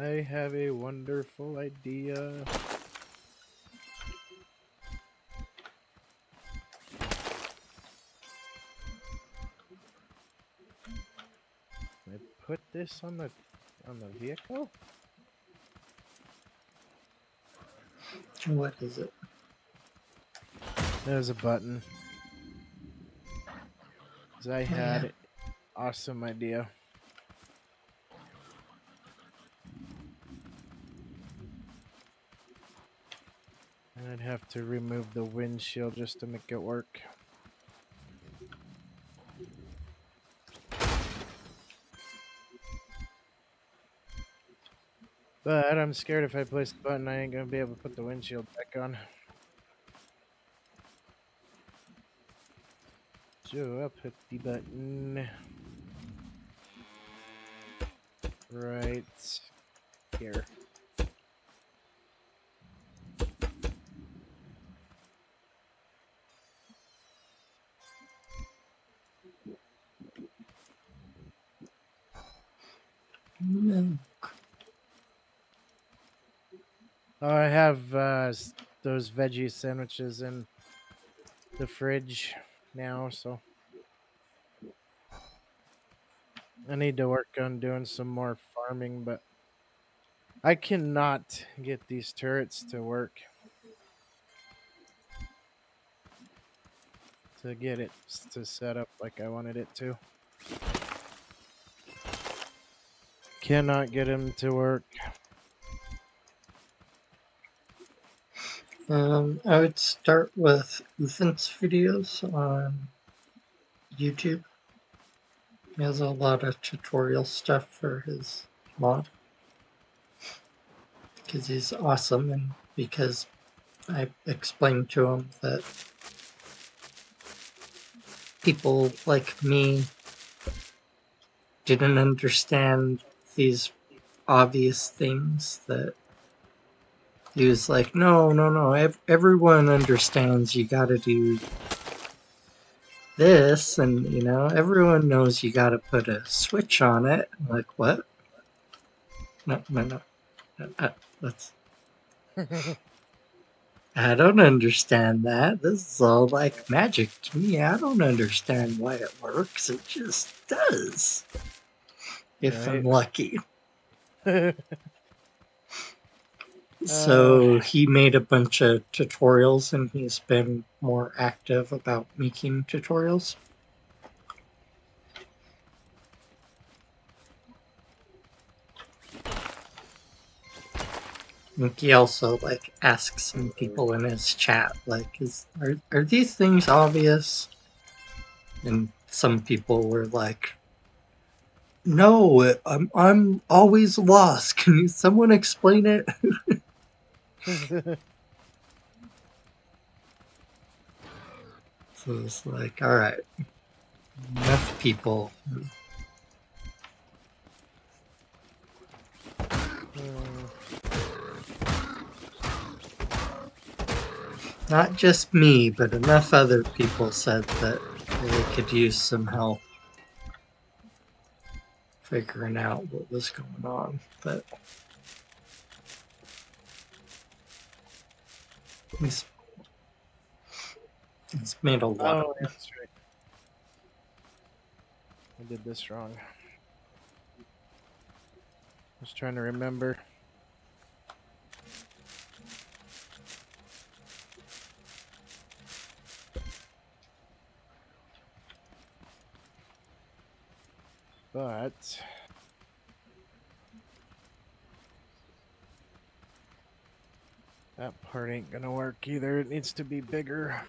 I have a wonderful idea. I put this on the vehicle? What is it? There's a button. 'Cause I had yeah. awesome idea. And I'd have to remove the windshield just to make it work. But I'm scared if I place the button, I ain't gonna be able to put the windshield back on. So I'll put the button right here. No. Oh, I have those veggie sandwiches in the fridge now, so I need to work on doing some more farming, but I cannot get these turrets to work to get it to set up like I wanted it to. Cannot get them to work. I would start with Ethan's videos on YouTube. He has a lot of tutorial stuff for his mod. Because he's awesome and because I explained to him that people like me didn't understand these obvious things that he was like, no, everyone understands you gotta do this, and you know, everyone knows you gotta put a switch on it. I'm like, what? No. That's I don't understand that. This is all like magic to me. I don't understand why it works. It just does. If I'm Right. lucky. So he made a bunch of tutorials and he's been more active about making tutorials. And he also like asks some people in his chat like, are these things obvious? And some people were like, no, I'm always lost. Can someone explain it? So it's like, all right, enough people. Not just me, but enough other people said that they could use some help figuring out what was going on. But he's made a lot of. Oh, that's right. I did this wrong. I was trying to remember. But that part ain't gonna work either. It needs to be bigger.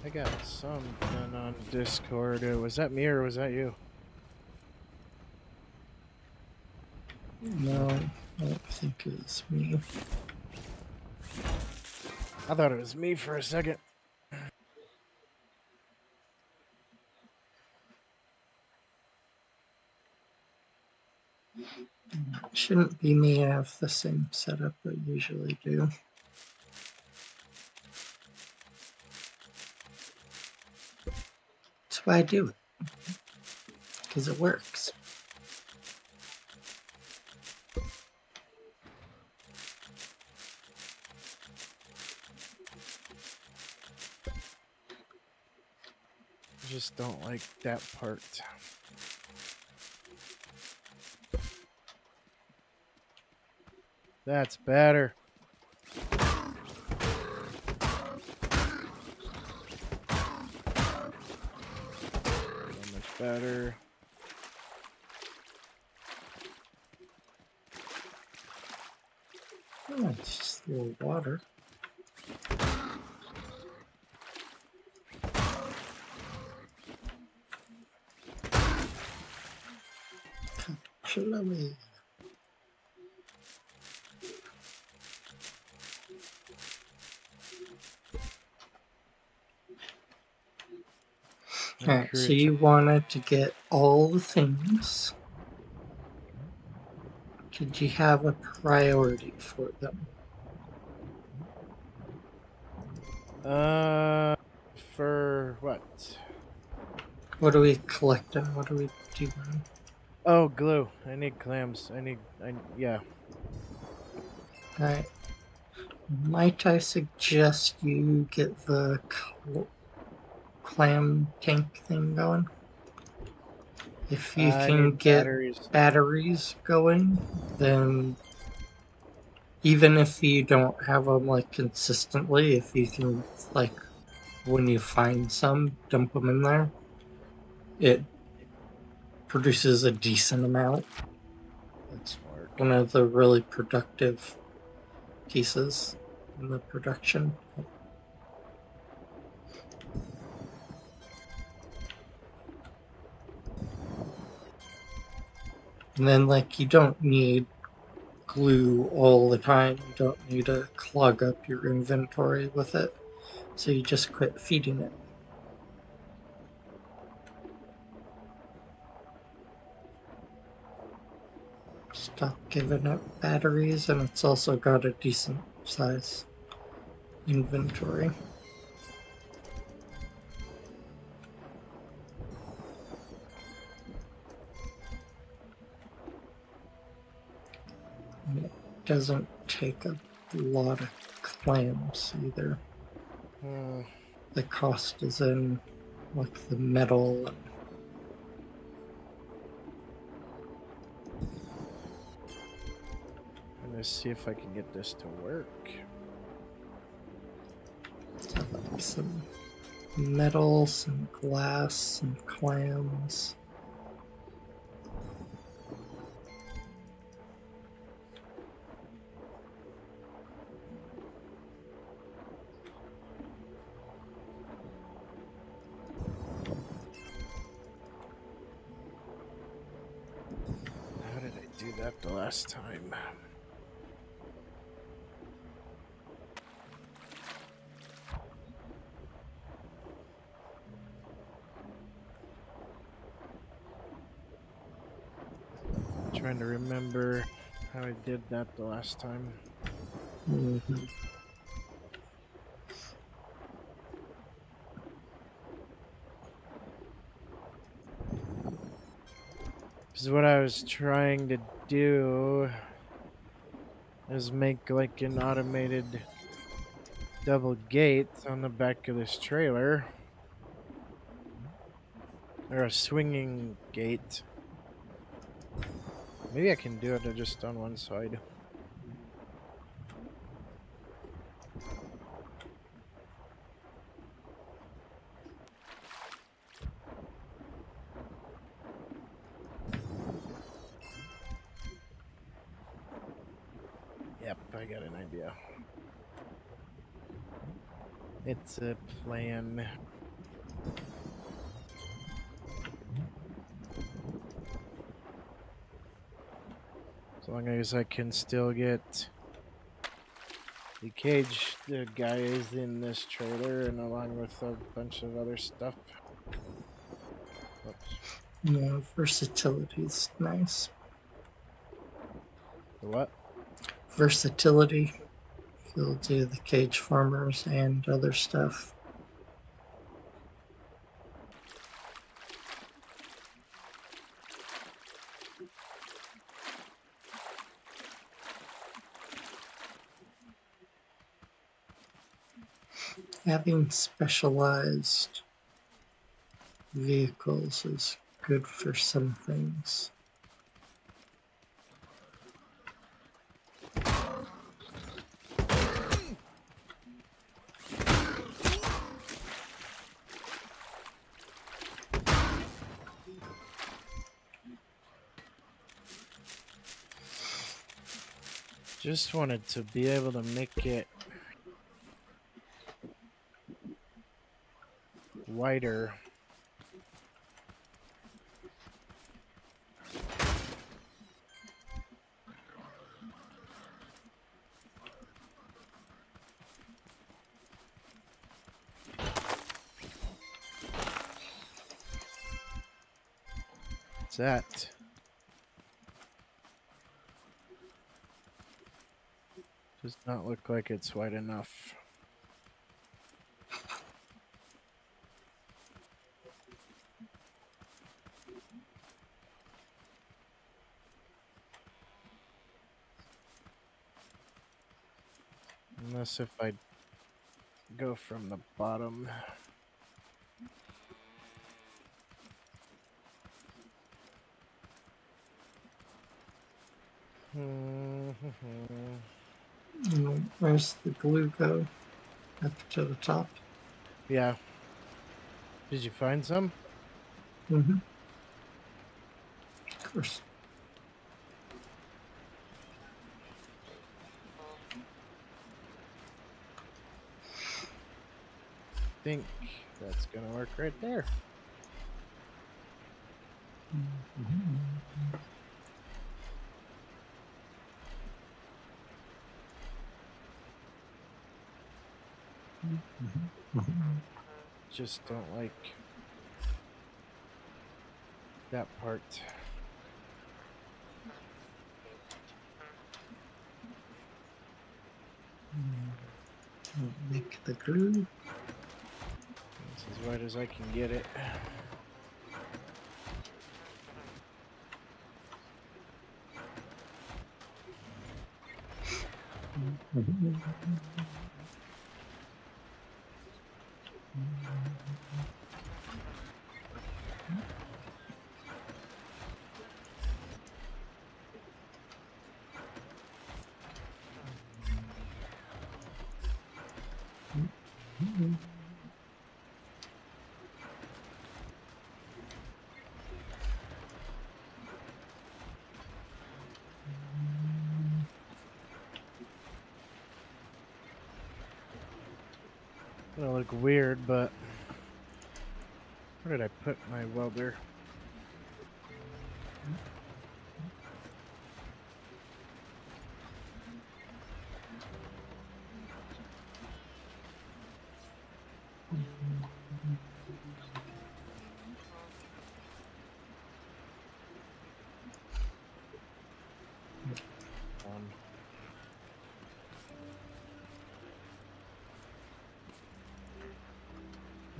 I got something on Discord. Was that me or was that you? No, I don't think it's me. I thought it was me for a second. It shouldn't be me. I have the same setup I usually do. why I do it. Because it works. I just don't like that part. That's better. So much better. Oh, it's just a little water. Chloe. Alright, so you wanted to get all the things. Did you have a priority for them? For what? What are we collecting? What are we doing? Oh, glue. I need clams. Yeah. Alright. Might I suggest you get the clam tank thing going? If you I can need get batteries. batteries going, then even if you don't have them like consistently, if you can like when you find some, dump them in there, it produces a decent amount. It's one of the really productive pieces in the production. And then like you don't need glue all the time. You don't need to clog up your inventory with it. So you just quit feeding it. Stop giving it batteries, and it's also got a decent size inventory. And it doesn't take a lot of clams either. The cost is in like the metal and Let's see if I can get this to work. some metal, some glass, some clams. How did I do that the last time? Trying to remember how I did that the last time. Mm-hmm. This is what I was trying to do, is make like an automated double gate on the back of this trailer, or a swinging gate. Maybe I can do it just on one side. Yep, I got an idea. It's a plan. As long as I can still get the cage, the guys in this trailer, and along with a bunch of other stuff. Oops. Yeah, versatility is nice. The what? Versatility. You'll do the cage farmers and other stuff. having specialized vehicles is good for some things. Just wanted to be able to make it wider. What's that? Does not look like it's wide enough. Unless if I go from the bottom. Where's the glue go? Up to the top? Yeah. Did you find some? Mm-hmm. Of course. I think that's gonna work right there. Just don't like that part. Make the glue. It's as wide as I can get it. Gonna look weird, but where did I put my welder?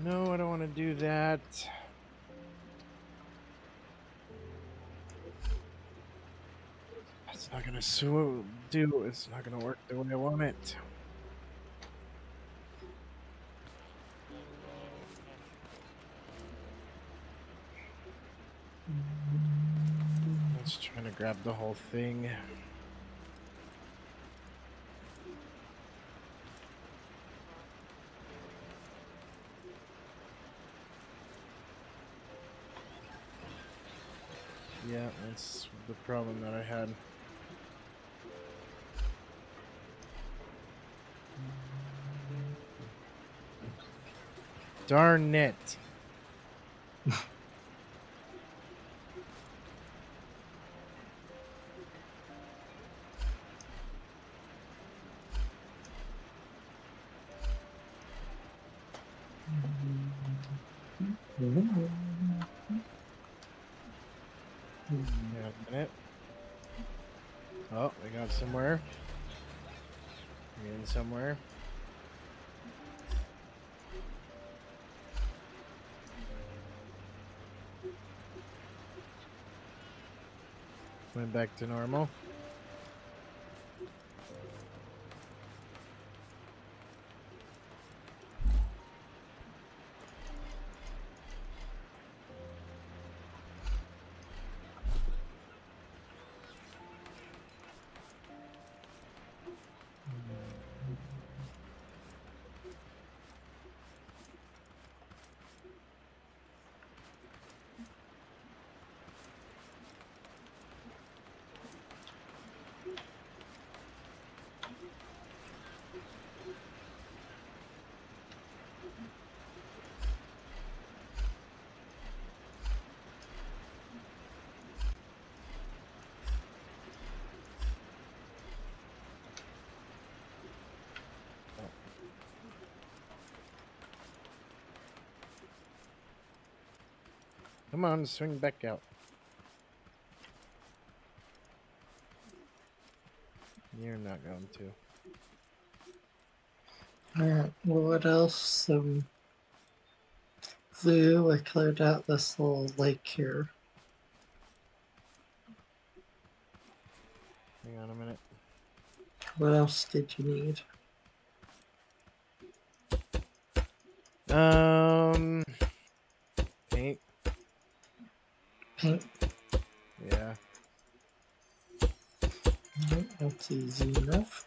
No, I don't want to do that. It's not gonna do. It's not gonna work the way I want it. Let's try to grab the whole thing. Yeah, that's the problem that I had. Darn it. Yeah, a minute. Oh, we got somewhere. We're in somewhere. Went back to normal. Come on, swing back out. You're not going to. Alright, well, what else? Blue, I cleared out this little lake here. Hang on a minute. What else did you need? Paint. Paint? Yeah. Nope, that's easy enough.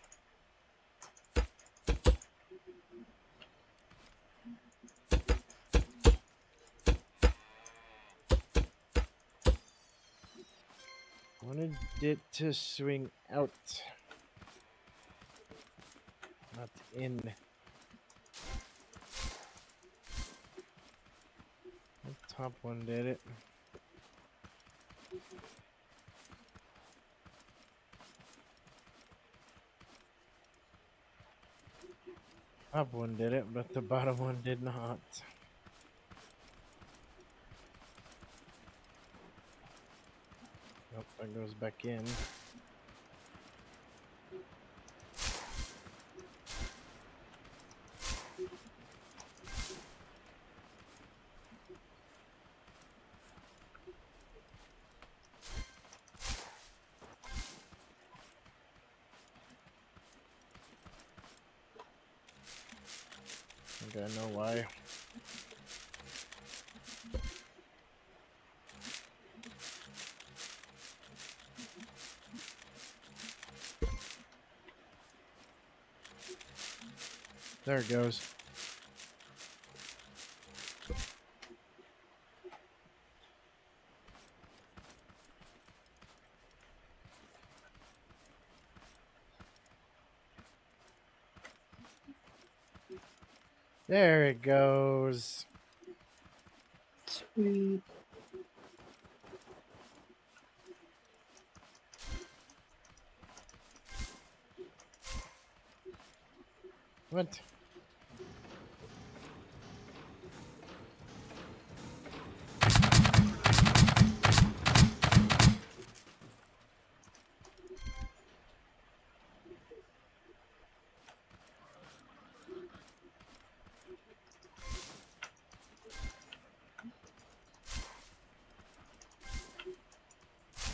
Wanted it to swing out. Not in. The top one did it. Top one did it, but the bottom one did not. Nope, that goes back in. I think I know why. There it goes. There it goes. Sweet. What?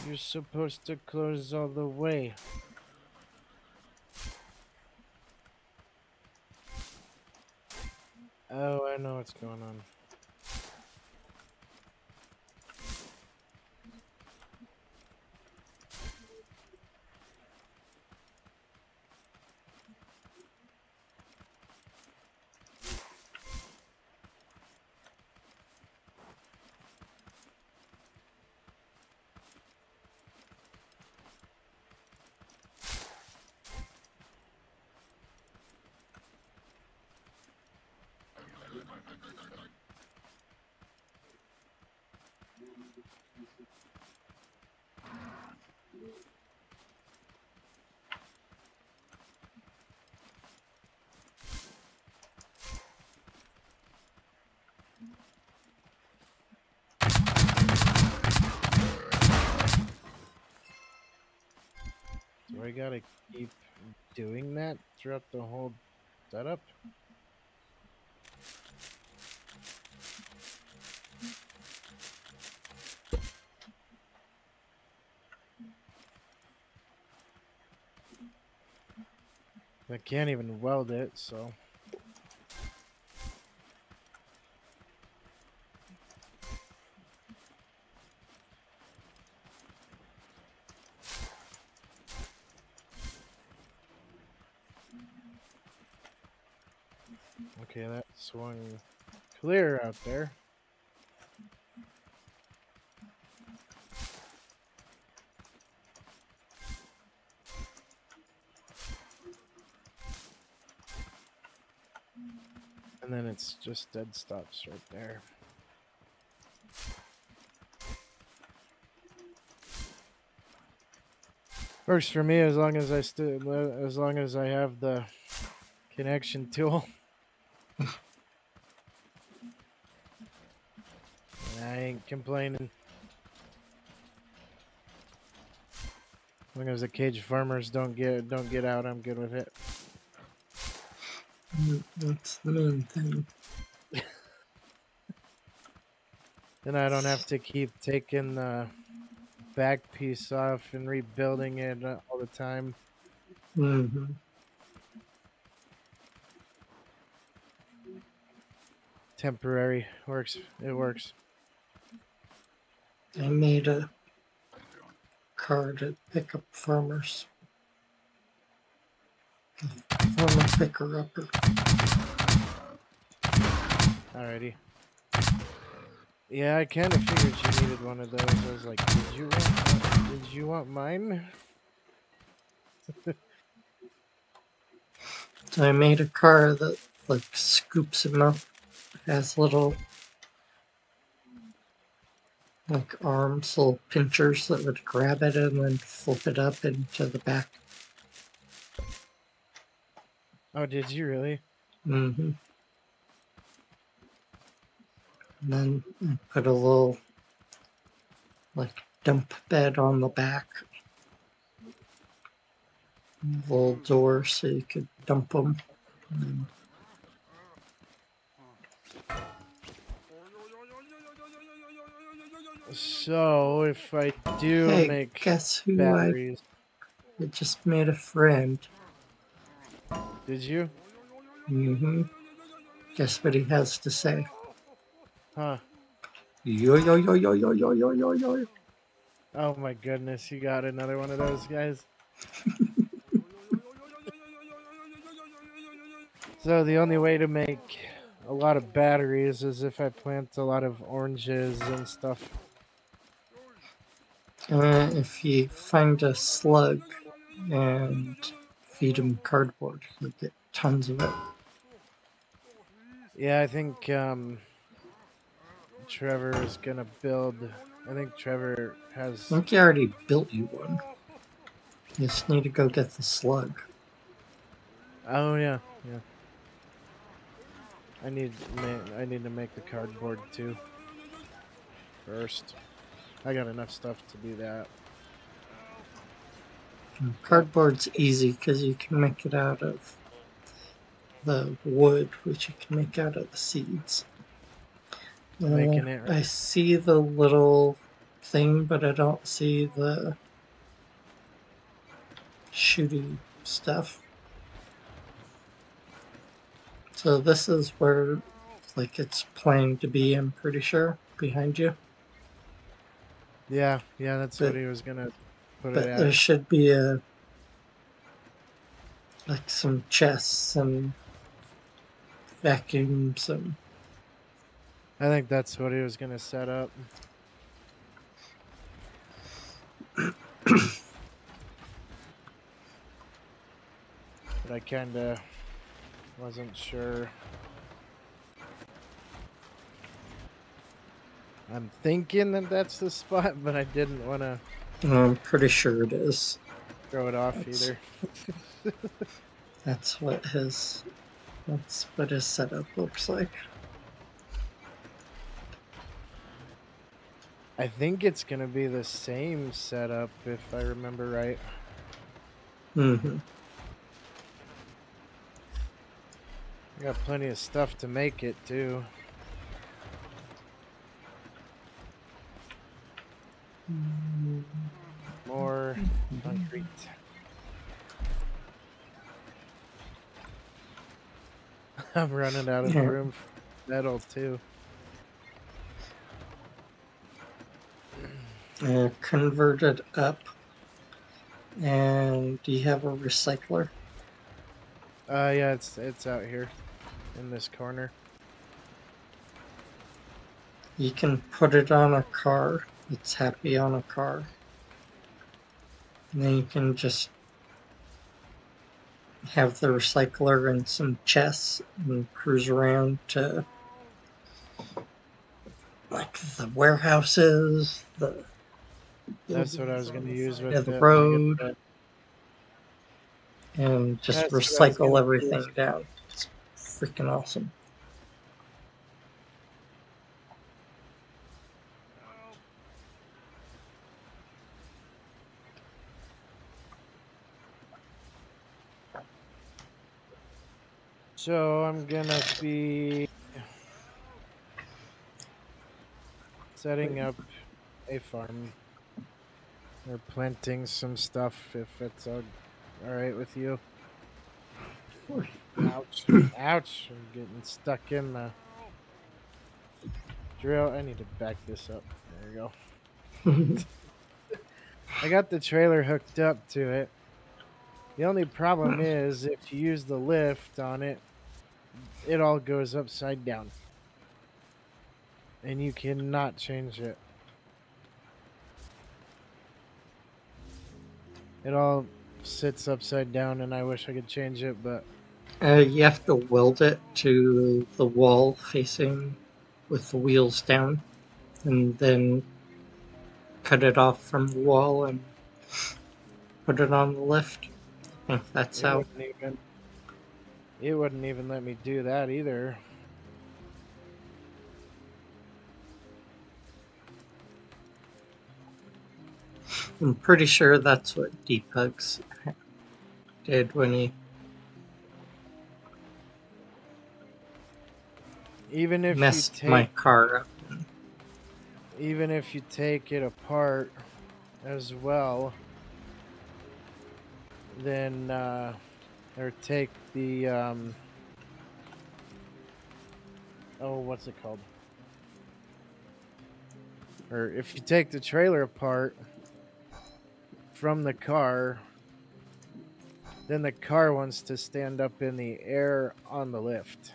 You're supposed to close all the way. Oh, I know what's going on. Do I gotta keep doing that throughout the whole setup? I can't even weld it, so. Okay, that swung clear out there. And then it's just dead stops right there. Works for me as long as I have the connection tool. I ain't complaining. As long as the cage farmers don't get out, I'm good with it. That's the main thing. Then I don't have to keep taking the back piece off and rebuilding it all the time. Mm-hmm. Temporary works. It works. I made a car to pick up farmers. Farmer picker upper. Alrighty. Yeah, I kind of figured you needed one of those. I was like, did you want mine? So I made a car that like scoops him up. It has little like arms, little pinchers that would grab it and then flip it up into the back. Oh, did you really? Mm-hmm. And then I put a little like dump bed on the back. A little door so you could dump them. And So if I do hey, make guess who batteries, I just made a friend. did you? Mm-hmm. Guess what he has to say? Huh? Yo yo yo yo yo yo yo yo yo. Oh my goodness, you got another one of those guys. So the only way to make a lot of batteries is if I plant a lot of oranges and stuff. If you find a slug and feed him cardboard, you'll get tons of it. Yeah, I think Trevor is gonna build. I think Trevor has. I think he already built you one. You just need to go get the slug. Oh yeah, yeah. I need to make the cardboard too. First, I got enough stuff to do that. Cardboard's easy because you can make it out of the wood, which you can make out of the seeds. Making it. I see the little thing, but I don't see the shooty stuff. So this is where, like, it's planning to be, I'm pretty sure, behind you. Yeah, that's But- what he was gonna put But it there at. should be like some chests and vacuums and I think that's what he was gonna set up. But I kinda wasn't sure. I'm thinking that that's the spot, but I didn't want to I'm pretty sure it is. throw it off That's- either. That's what his setup looks like. I think it's gonna be the same setup if I remember right. Mm-hmm. I got plenty of stuff to make it too. More concrete. I'm running out of Yeah. room for metal too. Convert it up. And do you have a recycler? Yeah, it's out here in this corner. You can put it on a car. It's happy on a car. And then you can just have the recycler and some chests and cruise around to like the warehouses, That's what I was gonna use with the it. road, and just That's what I was recycle gonna everything use. down. It's freaking awesome. So I'm gonna be setting up a farm or planting some stuff if it's all right with you. Ouch. Ouch. I'm getting stuck in the drill. I need to back this up. There we go. I got the trailer hooked up to it. The only problem is if you use the lift on it, it all goes upside down. And you cannot change it. It all sits upside down, and I wish I could change it, but You have to weld it to the wall facing with the wheels down, and then cut it off from the wall and put it on the lift. I think that's it how. wouldn't even it wouldn't even let me do that either. I'm pretty sure that's what Depugs did when he Even if you messed my take car up. even if you take it apart as well, then or take the oh, what's it called? Or if you take the trailer apart from the car, then the car wants to stand up in the air on the lift.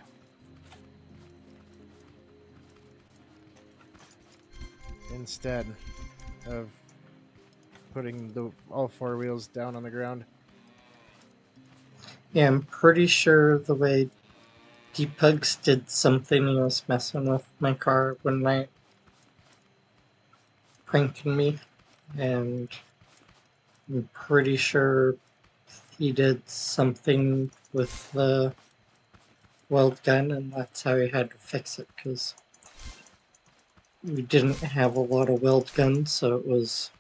Instead of putting all four wheels down on the ground. Yeah, I'm pretty sure the way Depugs did something, he was messing with my car one night, pranking me, and I'm pretty sure he did something with the weld gun, and that's how he had to fix it, because we didn't have a lot of weld guns, so it was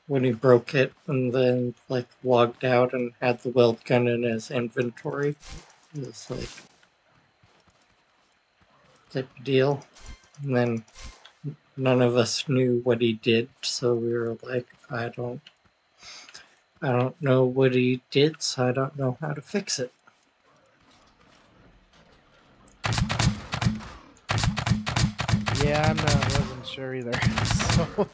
when he broke it and then like logged out and had the weld gun in his inventory. It was like type of deal. And then none of us knew what he did, so we were like, I don't know what he did, so I don't know how to fix it. Yeah, wasn't sure either. So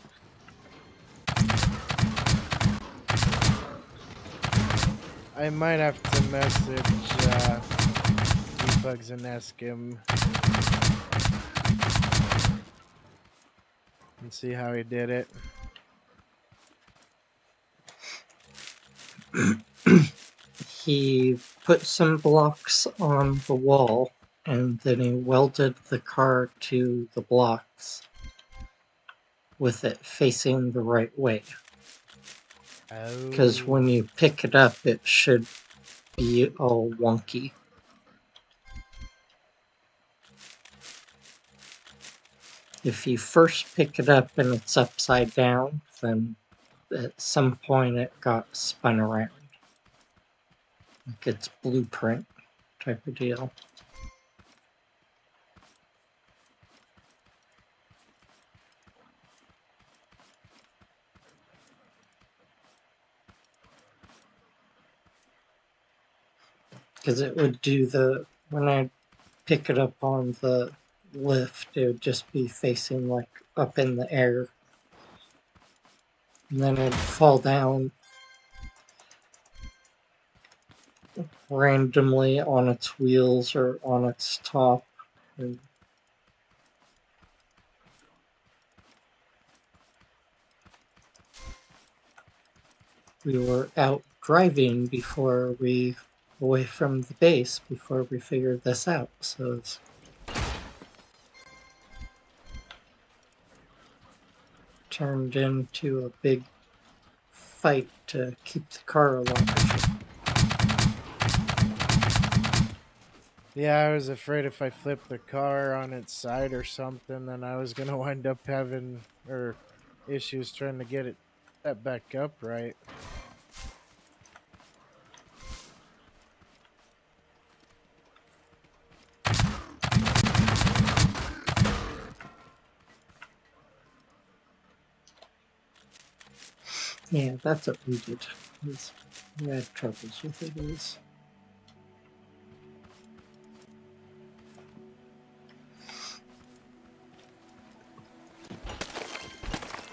I might have to message Depugs and ask him and see how he did it. He put some blocks on the wall and then he welded the car to the blocks with it facing the right way. Because when you pick it up, it should be all wonky. If you first pick it up and it's upside down, then at some point it got spun around. Like it's blueprint type of deal. Because it would do when I pick it up on the lift, it would just be facing like up in the air. And then it'd fall down randomly on its wheels or on its top. And we were out driving away from the base before we figured this out. So it's turned into a big fight to keep the car alive. Yeah, I was afraid if I flipped the car on its side or something, then I was gonna wind up having issues trying to get it set back up right. Yeah, that's what we did. We had troubles with it.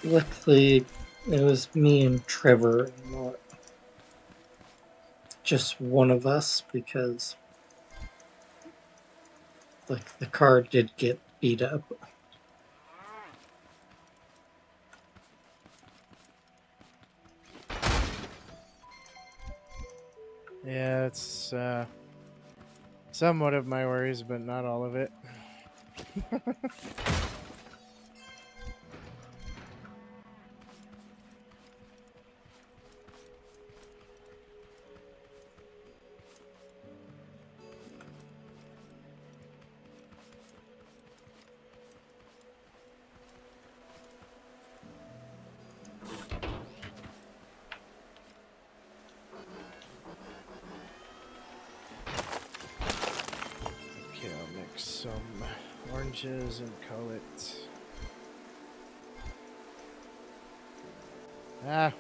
Luckily, it was me and Trevor, and not just one of us, because like the car did get beat up. Yeah, it's somewhat of my worries, but not all of it. Okay, I'll mix some oranges and call it. Ah.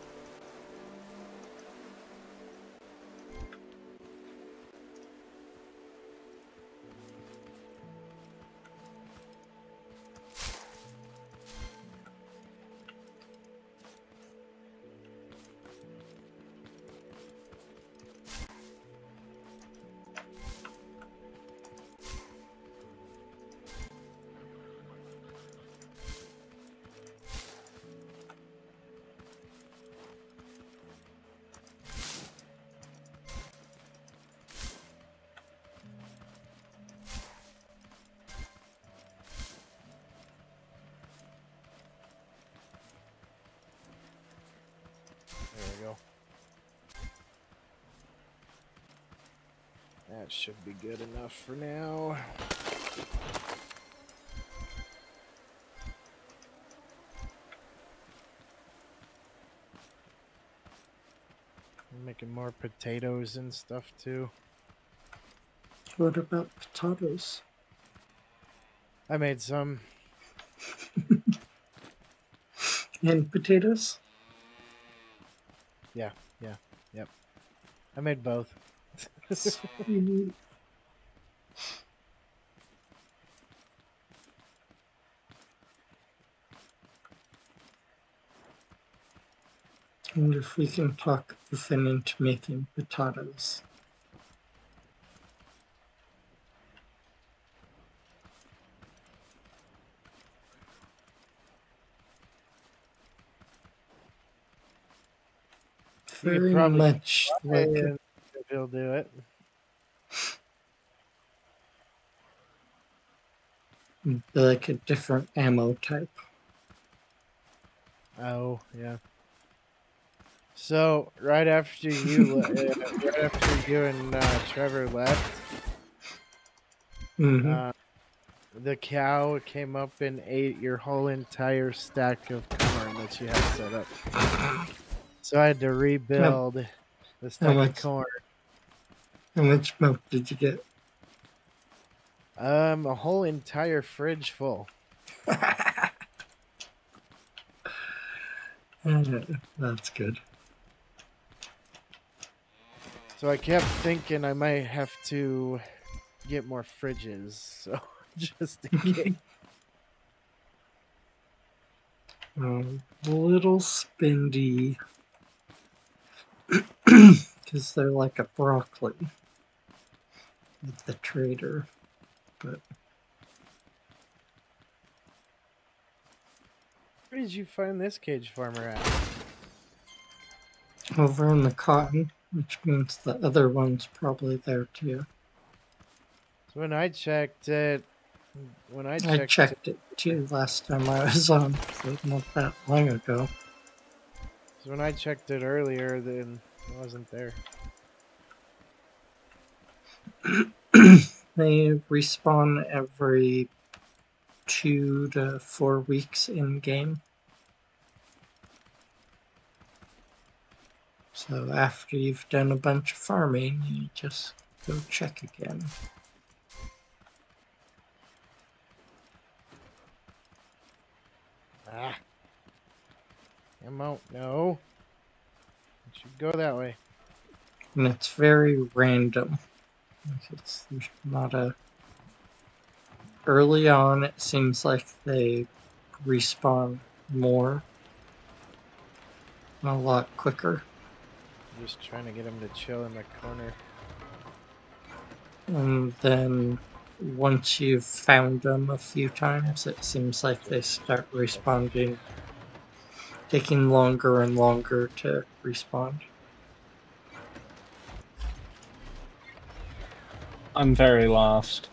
There we go. That should be good enough for now. I'm making more potatoes and stuff too. What about potatoes? I made some. And potatoes? Yeah, yep. I made both. Sweet. I wonder if we can talk Ethan into making potatoes. You could Very probably much try like and if he'll do it. a different ammo type. Oh, yeah. So right after you, right after you and Trevor left, Mm-hmm. uh, the cow came up and ate your whole entire stack of corn that you had set up. So I had to How, rebuild the how stack of much? corn. How much milk did you get? A whole entire fridge full. That's good. So I kept thinking I might have to get more fridges. So just in case. A little spendy because they're like a broccoli at the trader, but Where did you find this cage farmer at? over in the cotton, which means the other one's probably there too. So when I checked it, I checked it too last time I was on, so not that long ago. so when I checked it earlier, then it wasn't there. They respawn every 2 to 4 weeks in game. So after you've done a bunch of farming, you just go check again. Ah, ammo, no. Go that way. And it's very random. There's not a... Early on, it seems like they respawn more. A lot quicker. I'm just trying to get him to chill in the corner. And then once you've found them a few times, it seems like they start responding, taking longer and longer to respond. I'm very lost.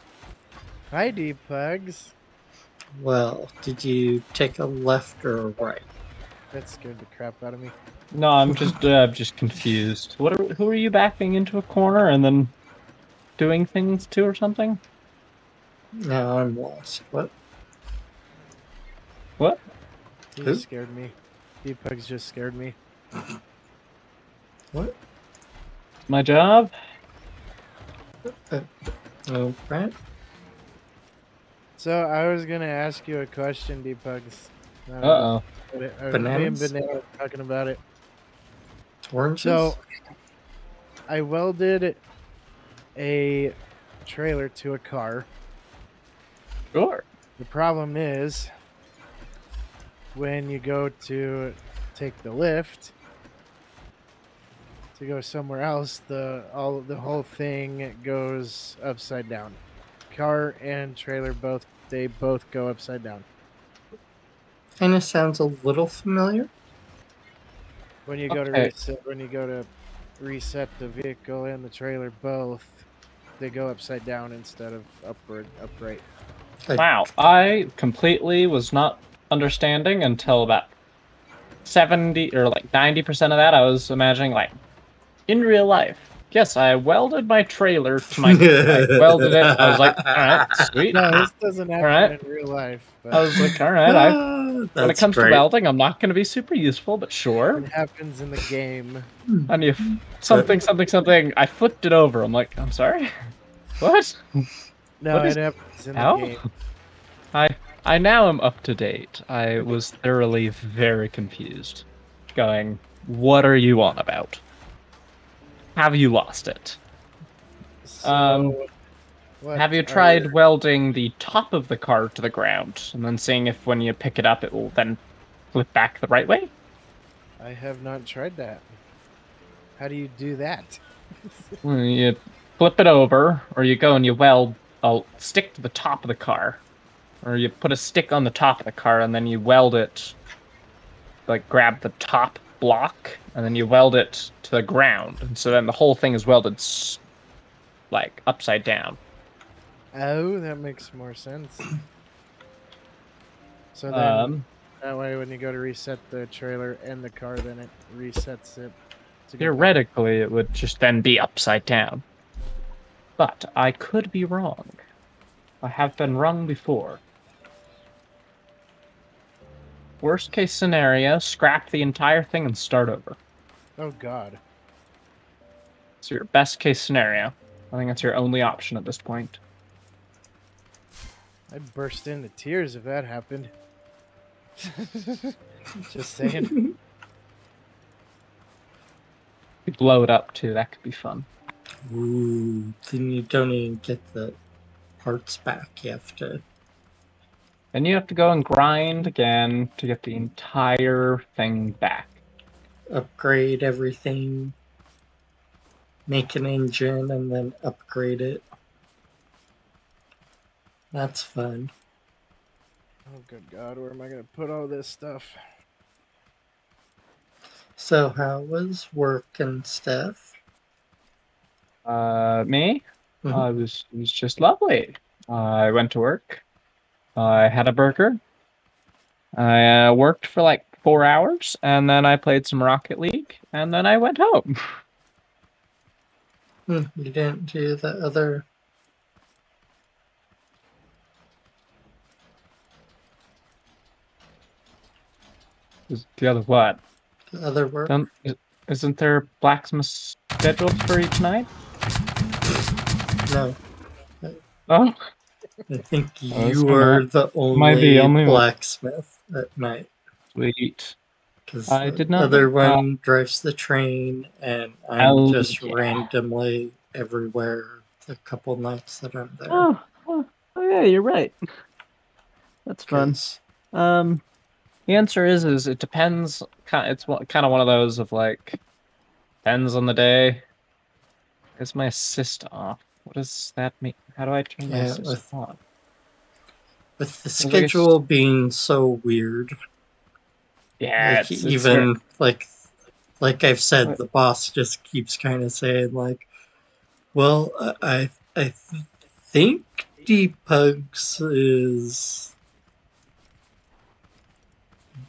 Hi, D-Pugs. Well, did you take a left or a right? That scared the crap out of me. No, I'm just confused. Who are you backing into a corner and then doing things to or something? No, I'm lost. What? What? He Who? just scared me. D-Pugs just scared me. What? My job? Oh, right. So I was gonna ask you a question, D-Pugs. Uh-oh. Me and Bananas? Banana were talking about it. Oranges? So I welded a trailer to a car. Sure. The problem is when you go to take the lift to go somewhere else, the whole thing goes upside down. Car and trailer both go upside down. Kinda sounds a little familiar. When you go Okay. to reset the vehicle and the trailer both, they go upside down instead of upright. Wow, I completely was not understanding until about 70 or like 90% of that. I was imagining like in real life. Yes, I welded my trailer to my. I welded it. I was like, all right, sweet. No, this doesn't happen Alright. in real life. But I was like, all right. When it comes to welding, I'm not going to be super useful, but sure. it happens in the game. And if something. I flipped it over. I'm like, I'm sorry. What? No, What is- it happens in How? the game. I now am up to date. I was thoroughly very confused. Going, what are you on about? Have you lost it? So, what Have you are tried your- welding the top of the car to the ground and then seeing if when you pick it up it will then flip back the right way? I have not tried that. How do you do that? Well, you flip it over, or you go and you weld a stick to the top of the car. Or you put a stick on the top of the car and then you weld it, like grab the top block, and then you weld it to the ground. And so then the whole thing is welded like upside down. Oh, that makes more sense. So then that way when you go to reset the trailer and the car, then it resets it. to go back. Theoretically, it would just then be upside down. But I could be wrong. I have been wrong before. Worst case scenario, scrap the entire thing and start over. Oh God. So your best case scenario. I think that's your only option at this point. I'd burst into tears if that happened. Just saying. You blow it up too, that could be fun. Ooh, then you don't even get the parts back. You have to... Then you have to go and grind again to get the entire thing back. upgrade everything, make an engine, and then upgrade it. That's fun. Oh good God, where am I gonna put all this stuff? So how was work and stuff? Me? Mhm. It was just lovely. I went to work. I had a burger. I worked for like 4 hours, and then I played some Rocket League, and then I went home. You didn't do the other... The other what? the other work? Isn't there blacksmith scheduled for each night? No. Oh, I think Oh, that's you not- were the might be only only one. blacksmith at night. sweet. Because I the did not other know. one drives the train, and I'm Oh, just yeah. randomly everywhere the couple nights that I'm there. Oh yeah, you're right. That's fun. 'Cause- The answer is it depends. It's kind of one of those of like, depends on the day. Is my assist off? What does that mean? How do I turn my Yeah, assist on? with the I guess- schedule being so weird, Yeah, like it's even like I've said, What? the boss just keeps kind of saying like, "Well, I think Depugs is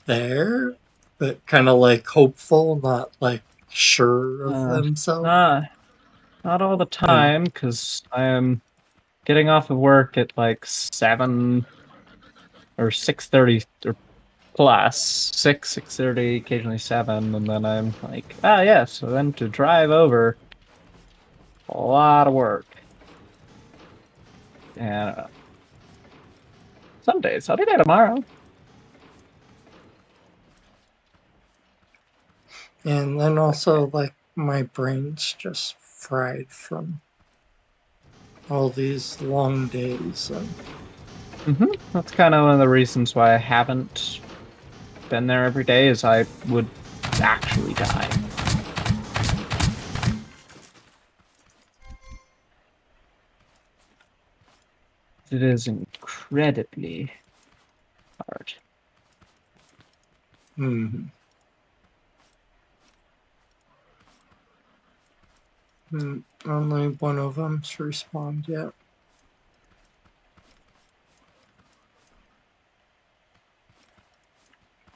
there," but kind of like hopeful, not like sure of himself. not all the time, because I am getting off of work at like 7 or 6:30 or plus 6:30, occasionally 7, and then I'm like, yeah. So then to drive over, a lot of work, and some days I'll be there tomorrow. And then also, like, my brain's just fried from all these long days. And That's kind of one of the reasons why I haven't been there every day, is I would actually die. It is incredibly hard. Only one of them's respawned yet.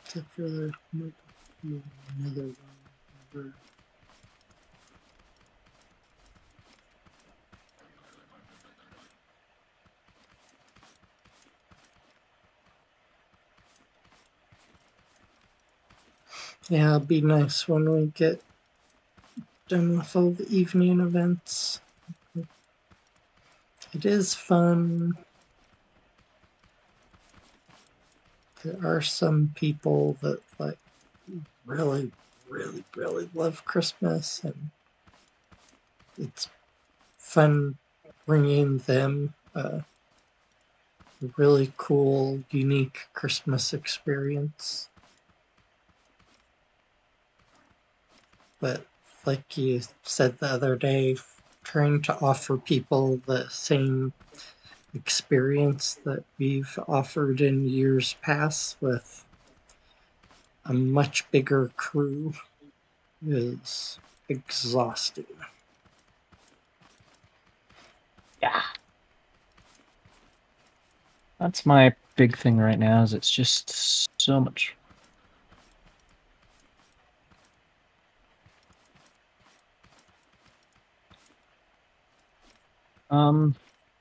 Except for the another one. Yeah, it'll be nice when we get done with all the evening events. It is fun. There are some people that like really, really, really love Christmas, and it's fun bringing them a really cool, unique Christmas experience. But like you said the other day, trying to offer people the same experience that we've offered in years past with a much bigger crew is exhausting. Yeah. That's my big thing right now, is it's just so much.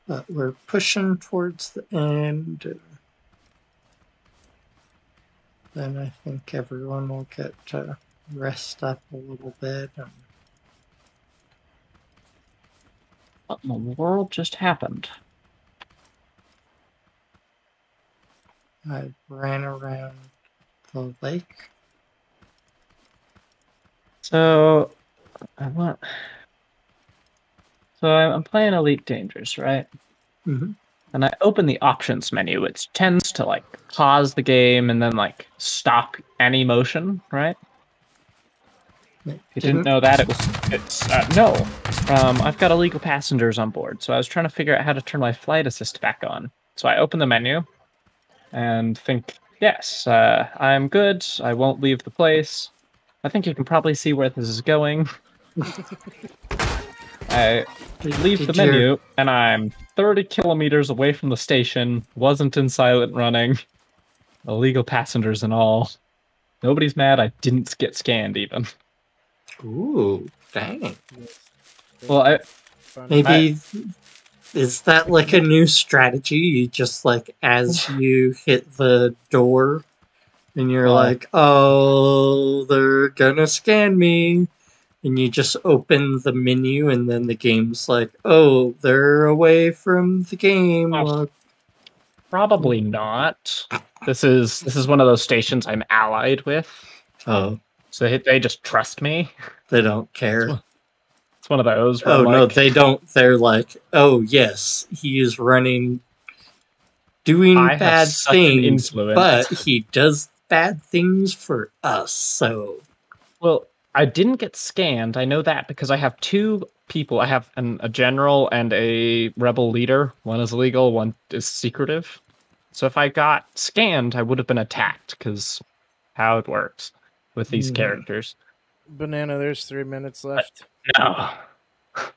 But we're pushing towards the end. Then I think everyone will get to rest up a little bit. And what in the world just happened? I ran around the lake. So I'm playing Elite Dangerous, right? Mm-hmm. And I open the options menu, which tends to like pause the game and then like stop any motion, right? If you didn't know that, no. I've got illegal passengers on board, so I was trying to figure out how to turn my flight assist back on. So I open the menu and think, yes, I'm good. I won't leave the place. I think you can probably see where this is going. I leave the menu, and I'm 30 kilometers away from the station, wasn't in silent running, illegal passengers and all. Nobody's mad, I didn't get scanned even. Ooh, dang. Well, maybe is that like a new strategy? You just like, as you hit the door and you're like, oh, they're gonna scan me. And you just open the menu and then the game's like, oh, they're away from the game. Probably not. This is one of those stations I'm allied with. Oh, So they just trust me. they don't care. It's one of those. Where Oh, I'm no, like, they don't. They're like, oh, yes, he is running, doing I have bad such an things, influence. but he does bad things for us, so... Well, I didn't get scanned. I know that because I have two people. I have a general and a rebel leader. One is legal, one is secretive. So if I got scanned, I would have been attacked, because how it works with these characters. Banana, there's 3 minutes left. No. It's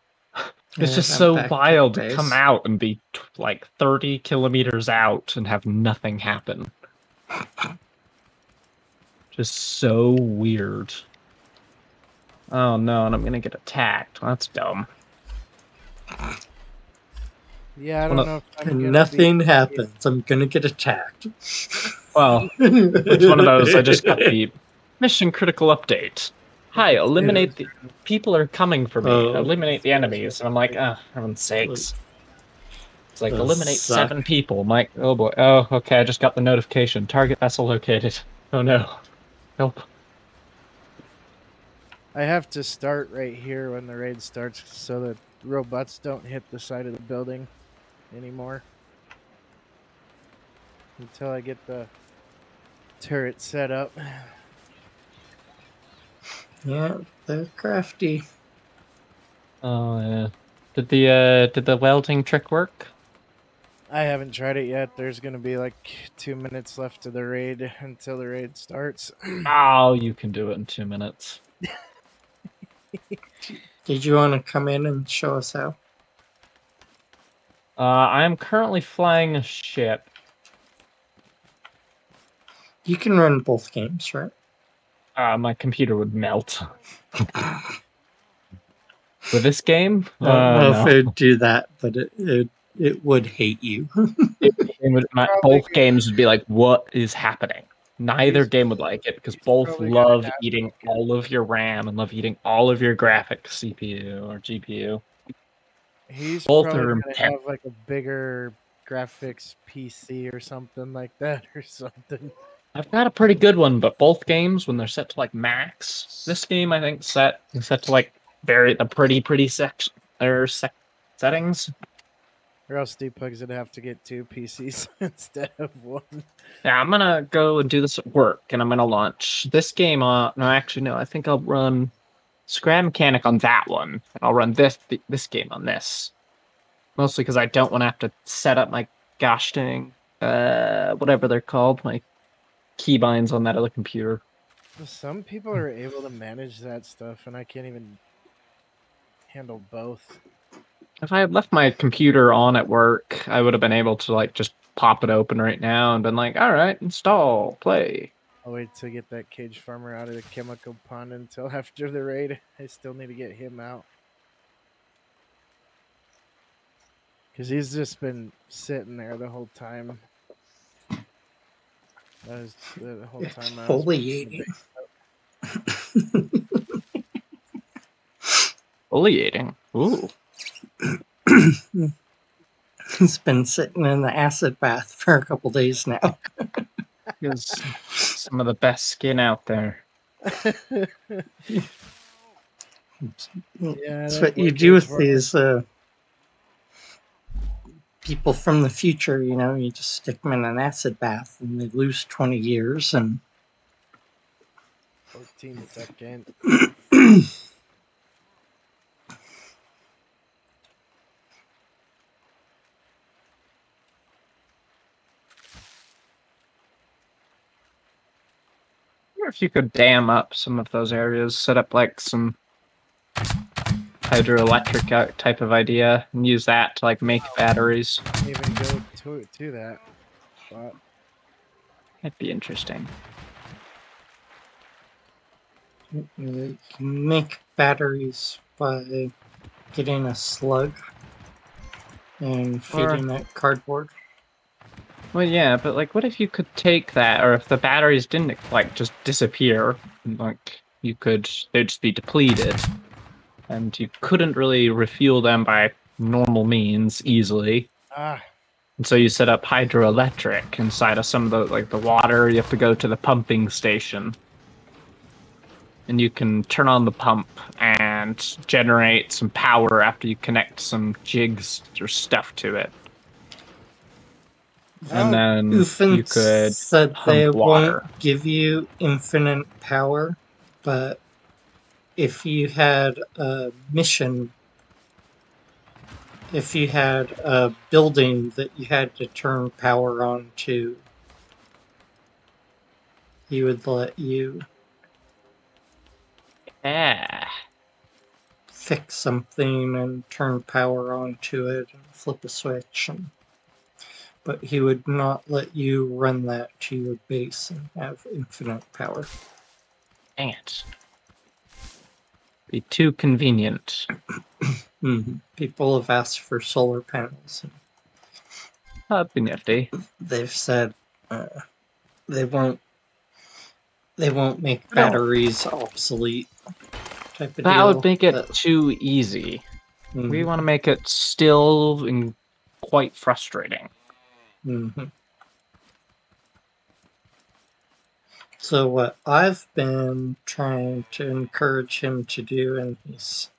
Yeah, just I'm so back to wild to base. come out and be like 30 kilometers out and have nothing happen. Just so weird. Oh no, and I'm gonna get attacked. That's dumb. Yeah, I don't know if I'm And gonna nothing be... happens. I'm gonna get attacked. Well, it's one of those. I just got the mission critical update. Hi, eliminate the people are coming for me. Oh. Eliminate the enemies. And I'm like, ah, heaven's sakes. It's like, Those eliminate suck. 7 people. I'm like, oh boy. Oh, okay, I just got the notification. Target vessel located. Oh no. Help. I have to start right here when the raid starts so that robots don't hit the side of the building anymore. Until I get the turret set up. Yeah, they're crafty. Oh yeah. Did the welding trick work? I haven't tried it yet. There's gonna be like 2 minutes left of the raid until the raid starts. Oh, you can do it in 2 minutes. Did you want to come in and show us how? I am currently flying a ship. You can run both games, right? My computer would melt. With this game? I don't know No. if it would do that, but it would hate you. Both games would be like, what is happening? Neither game would like it, because both probably gonna love have eating all of your RAM and love eating all of your graphic CPU or GPU. He's Both probably are gonna intense. have like a bigger graphics PC or something like that or something. I've got a pretty good one, but both games, when they're set to like max, this game I think set to like the pretty settings. Or else Deepug's would have to get 2 PCs instead of 1. Yeah, I'm gonna go and do this at work, and I'm gonna launch this game on. No, actually, no. I think I'll run Scrap Mechanic on that one. And I'll run this game on this. Mostly because I don't want to have to set up my gosh dang, whatever they're called, my keybinds on that other computer. Some people are able to manage that stuff, and I can't even handle both. If I had left my computer on at work, I would have been able to like just pop it open right now and been like, all right, install, play. I'll wait to get that cage farmer out of the chemical pond until after the raid. I still need to get him out. Because he's just been sitting there the whole time. That was the whole time I was Foliating. Foliating. Ooh. He's been sitting in the acid bath for a couple days now. Is some of the best skin out there. Yeah, That's that what you worked do as with well. these people from the future, you know, you just stick them in an acid bath and they lose 20 years and 14 seconds. I wonder if you could dam up some of those areas, set up like some hydroelectric type of idea, and use that to like make batteries. Even go to that spot. That'd be interesting. you can make batteries by getting a slug and feeding it cardboard. Well, yeah, but like, what if you could take that, or if the batteries didn't like just disappear, like they'd just be depleted, and you couldn't really refuel them by normal means easily. Ah, And so you set up hydroelectric inside of some of the the water. You have to go to the pumping station. and you can turn on the pump and generate some power after you connect some jigs or stuff to it. And then Ufin you could said they pump water. won't give you infinite power, but if you had a mission, if you had a building that you had to turn power on to, he would let you Yeah. fix something and turn power onto it and flip a switch. But he would not let you run that to your base and have infinite power. Dang it. Be too convenient. People have asked for solar panels. That'd be nifty. They've said they won't make batteries obsolete. Type of That deal. would make it too easy. Mhm. We want to make it still and quite frustrating. So what I've been trying to encourage him to do, and he's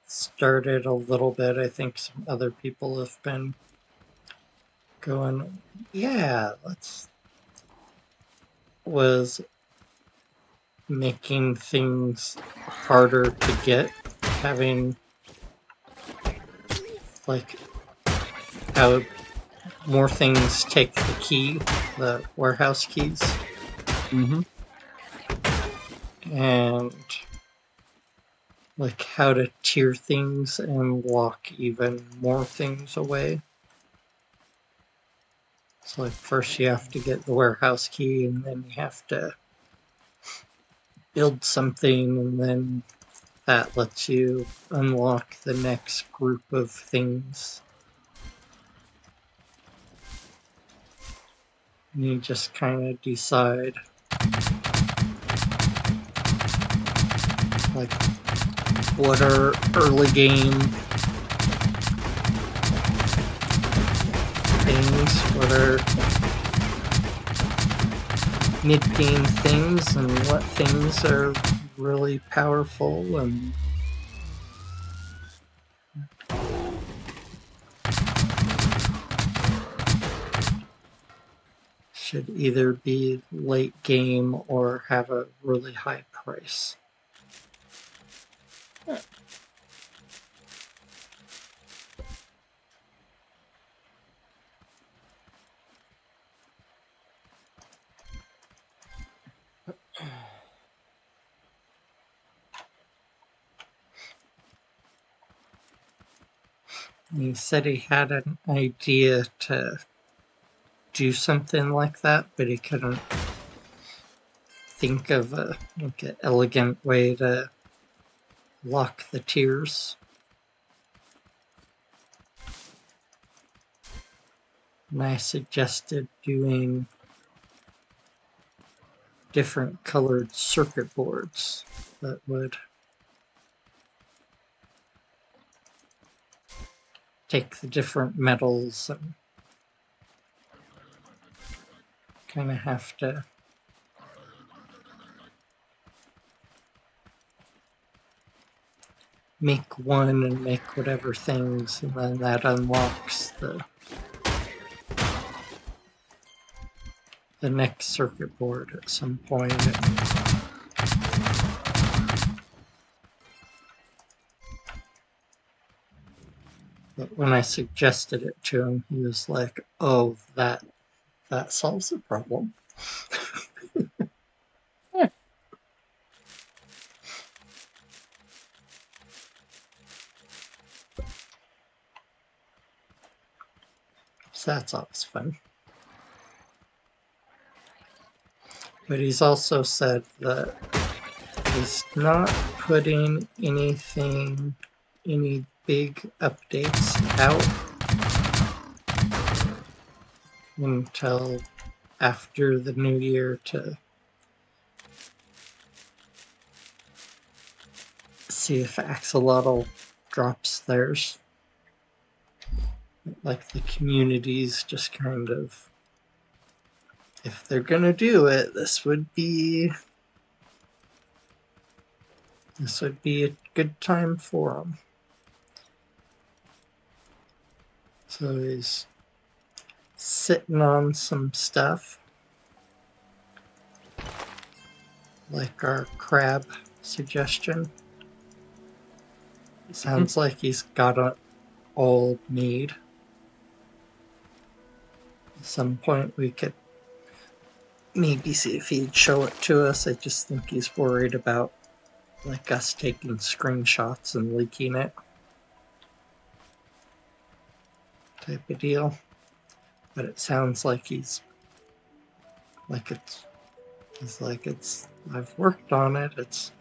started a little bit, I think some other people have been going, yeah, was making things harder to get, having like how more things take the key, the warehouse keys. And like how to tier things and lock even more things away. So like first you have to get the warehouse key, and then you have to build something, and then that lets you unlock the next group of things. And you just kind of decide like what are early game things, what are mid-game things, and what things are really powerful and should either be late game or have a really high price. He said he had an idea to do something like that, but he couldn't think of like an elegant way to lock the tiers. And I suggested doing different colored circuit boards that would take the different metals and kind of have to make one and make whatever things, and then that unlocks the next circuit board at some point. But when I suggested it to him, he was like, "Oh, that solves the problem." So that's always fun. But he's also said that he's not putting any big updates out until after the new year to see if Axolotl drops theirs. Like the community's just kind of, if they're gonna do it, this would be This would be a good time for him. So he's sitting on some stuff, like our crab suggestion. Sounds like he's got it all made. At some point we could maybe see if he'd show it to us. I just think he's worried about like us taking screenshots and leaking it. Type of deal. But it sounds like he's like I've worked on it. It's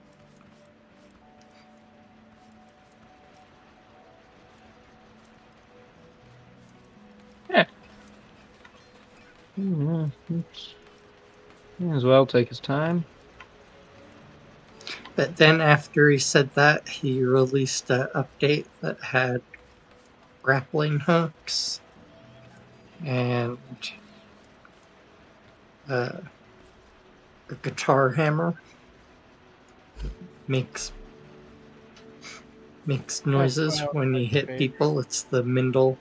Yeah. May as well take his time. But then after he said that, he released an update that had grappling hooks and a guitar hammer that makes noises my when you hit favorite. people. It's the Mindelham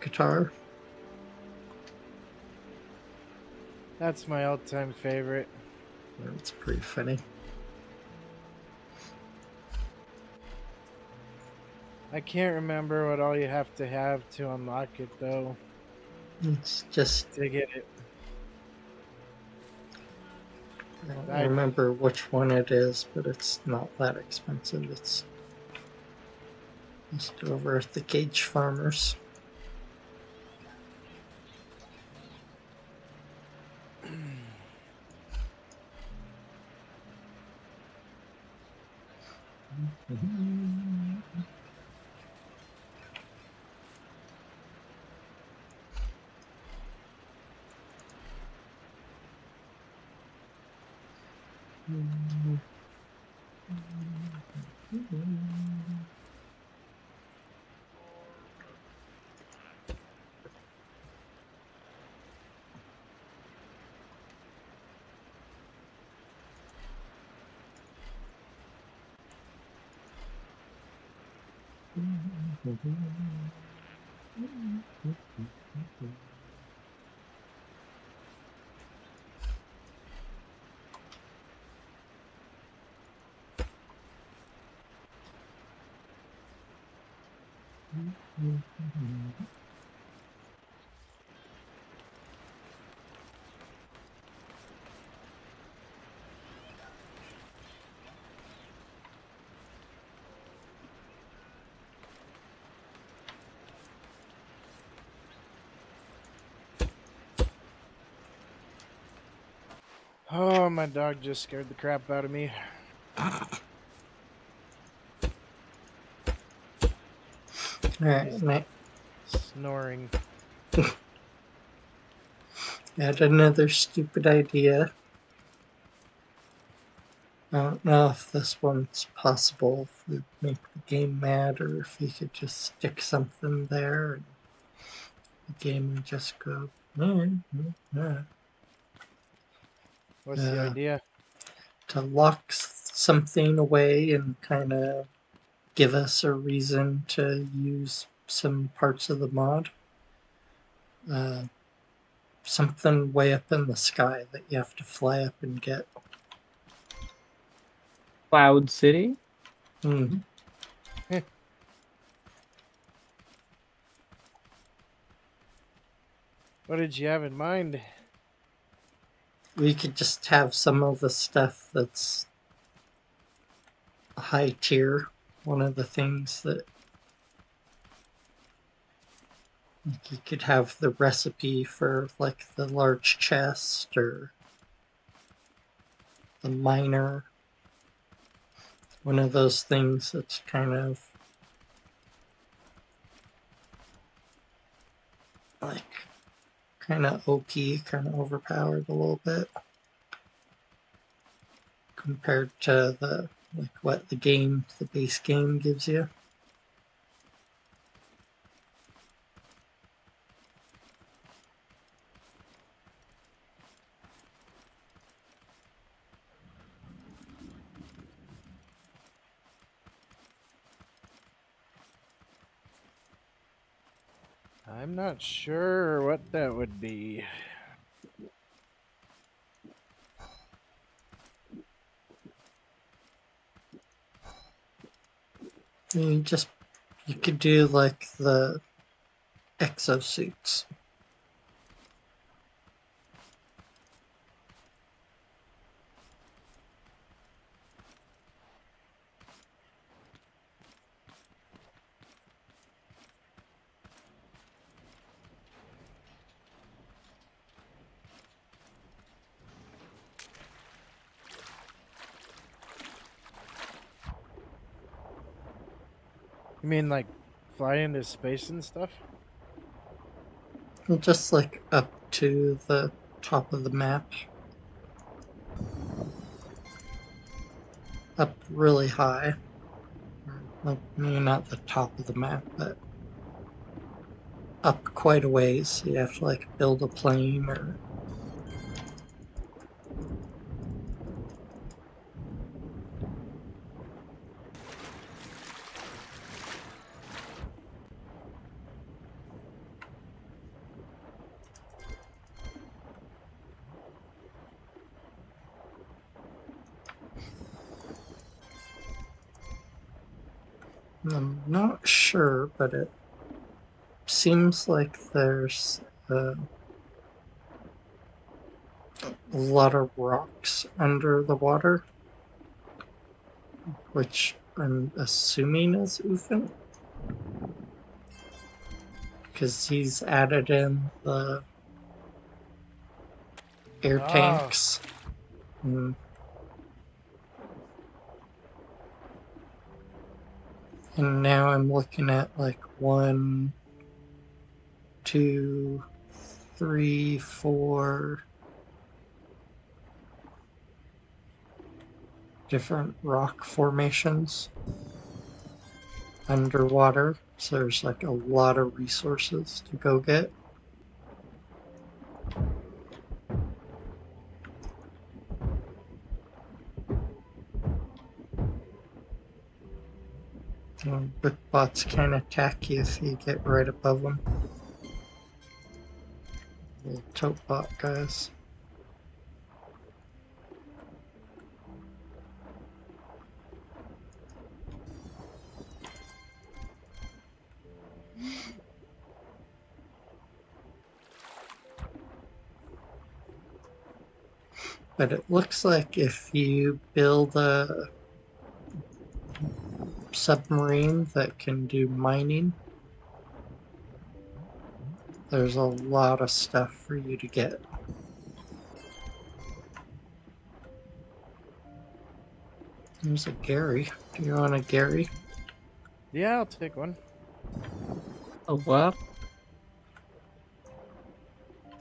guitar. That's my all-time favorite. It's pretty funny. I can't remember what all you have to unlock it though. It's just To get it. I don't remember which one it is, but it's not that expensive. It's just over at the Cage Farmers. Oh, my dog just scared the crap out of me. Alright, I Snoring. had another stupid idea. I don't know if this one's possible, if we make the game mad, or if we could just stick something there and the game would just go, What's the idea? to lock something away and kind of give us a reason to use some parts of the mod. Something way up in the sky that you have to fly up and get. Cloud City? Hmm. What did you have in mind? We could just have some of the stuff that's a high tier. One of the things that like you could have the recipe for like the large chest or the miner. One of those things that's kind of like kind of OP, kind of overpowered a little bit compared to the like what the base game gives you. I'm not sure what that would be. You could do like the exosuits. You mean like fly into space and stuff? Just like up to the top of the map. Up really high. Like, maybe not the top of the map, but up quite a ways. You have to like build a plane or I'm not sure, but it seems like there's a lot of rocks under the water, which I'm assuming is Ufin. Because he's added in the air Oh. tanks. And now I'm looking at like 1, 2, 3, 4 different rock formations underwater. So there's like a lot of resources to go get. But bots can attack you if you get right above them. Little tote bot guys. But it looks like if you build a submarine that can do mining, there's a lot of stuff for you to get. There's a Gary. Do you want a Gary? Yeah, I'll take one. Oh, what?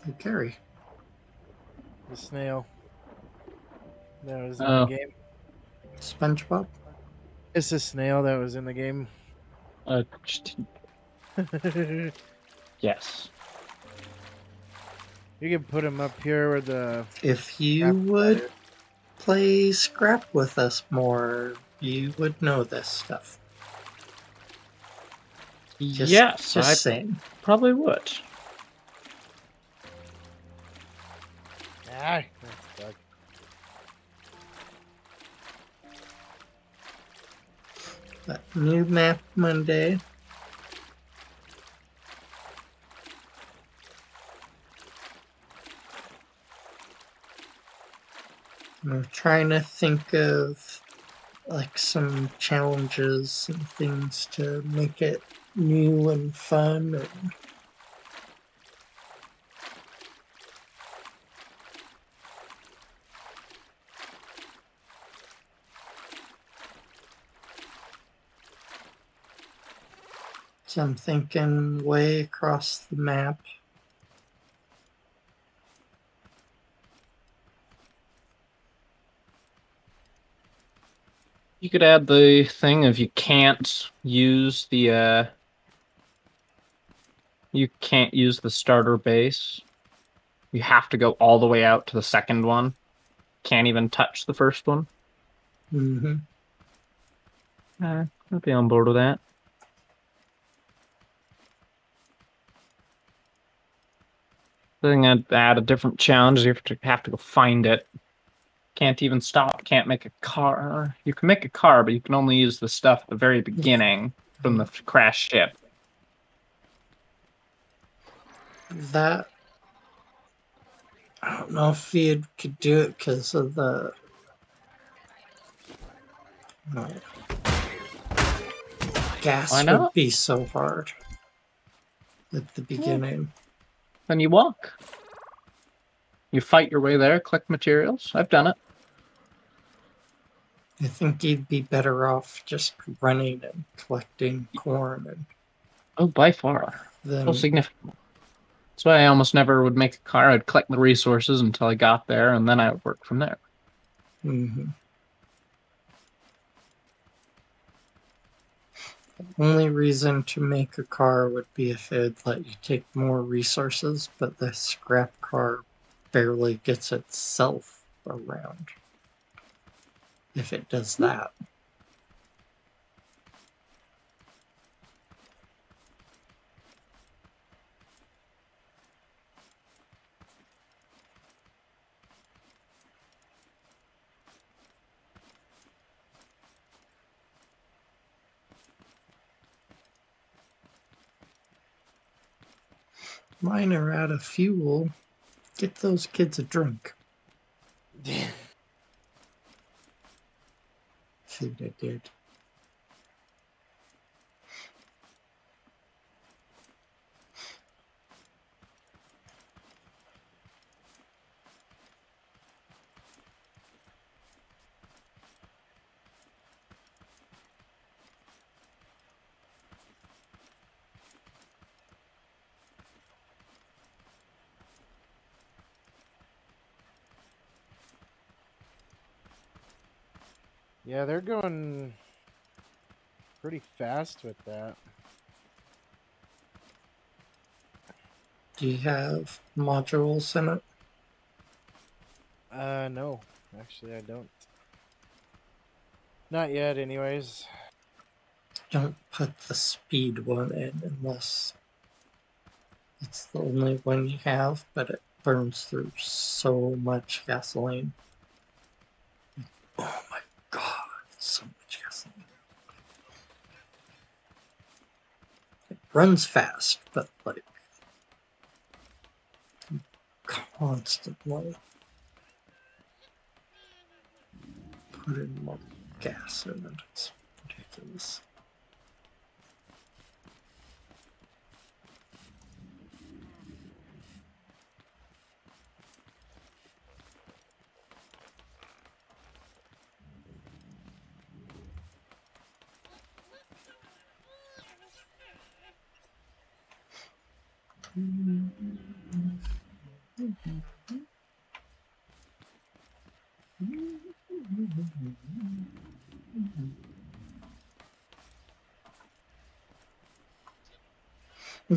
A Gary. The snail. That was in Oh. the game. SpongeBob? It's a snail that was in the game. You Yes. can put him up here where the If you crap would is. play Scrap with us more, you would know this stuff. Yes, I Just saying. probably would. Ah, that's stuck. But new map Monday. I'm trying to think of like some challenges and things to make it new and fun. And so I'm thinking way across the map. You could add the thing if you can't use the you can't use the starter base. You have to go all the way out to the second one. Can't even touch the first one. Mm-hmm. I'd be on board with that. thing I'd add a different challenge. You have to go find it. Can't even stop. Can't make a car. You can make a car, but you can only use the stuff at the very beginning from the crash ship. That I don't know if you could do it because of the. No. Gas Why not? would be so hard at the beginning. Then you walk. You fight your way there, collect materials. I've done it. I think you'd be better off just running and collecting corn and Oh, by far. then So significant. That's why I almost never would make a car. I'd collect the resources until I got there, and then I would work from there. Mm-hmm. The only reason to make a car would be if it'd let you take more resources, but the scrap car barely gets itself around. If it does that. Mine are out of fuel. Get those kids a drink. See what I did. Yeah, they're going pretty fast with that. Do you have modules in it? No. Actually, I don't. Not yet, anyways. Don't put the speed one in unless it's the only one you have, but it burns through so much gasoline. Oh my god, so much gasoline. It runs fast, but like constantly putting more gas in it. It's ridiculous.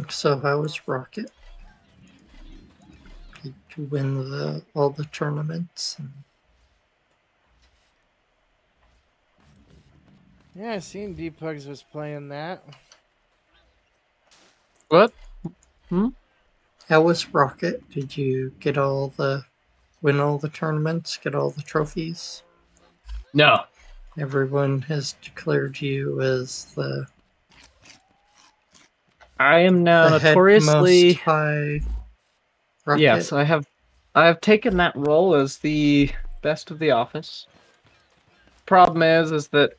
So how was Rocket? Did you win all the tournaments? Yeah, I seen D-Pugs was playing that. What? How was Rocket? Did you win all the tournaments, get all the trophies? No. Everyone has declared you as the I am now the notoriously head most high Rocket. Yes, I have taken that role as the best of the office. Problem is that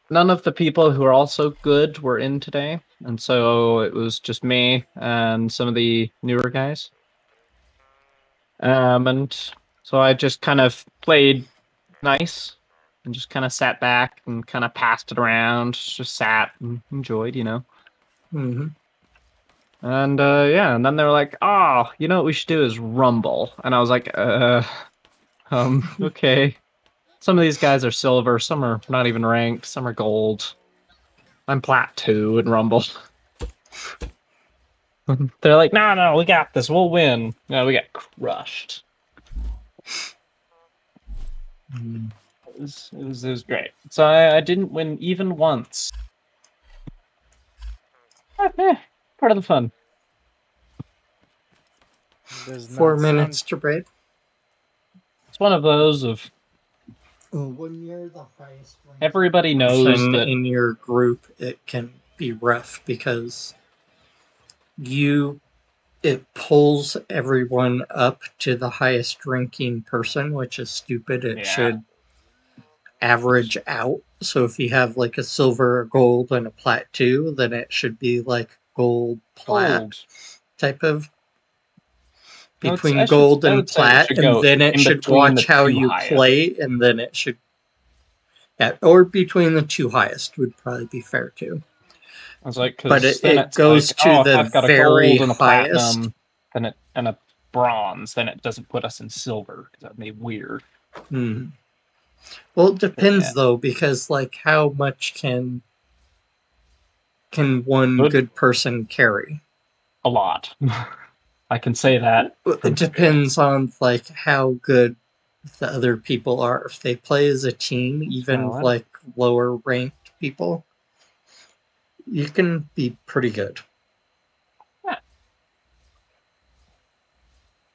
none of the people who are also good were in today, and so it was just me and some of the newer guys. And so I just kind of played nice and just kind of sat back and kind of passed it around, just sat and enjoyed, you know. Mm-hmm. And yeah, and then they were like, "Oh, you know what we should do is rumble." And I was like, okay. Some of these guys are silver, some are not even ranked, some are gold. I'm plat 2 in rumble. They're like, no, we got this, we'll win. No, we got crushed. It was great. So I didn't win even once. Part of the fun. Does 4 not minutes sound to raid. It's one of those of When you're the highest ranked everybody knows person that in your group, it can be rough because it pulls everyone up to the highest ranking person, which is stupid. It Yeah. should average out. So if you have like a silver, a gold, and a plat 2, then it should be like gold, plat gold. type of No, between gold I and would say it plat, should and go then it in should between watch the how two you highest. play, and then it should, yeah, or between the 2 highest would probably be fair too. I was like, But because then it it's goes like, to oh, if the I've got a very gold and a highest. platinum, then it and a bronze, then it doesn't put us in silver because that'd be weird. Hmm. Well, it depends Yeah. though, because like how much can one good person carry? A lot. I can say that. Well, from it depends on like how good the other people are. If they play as a team, even Valid. like lower ranked people, you can be pretty good.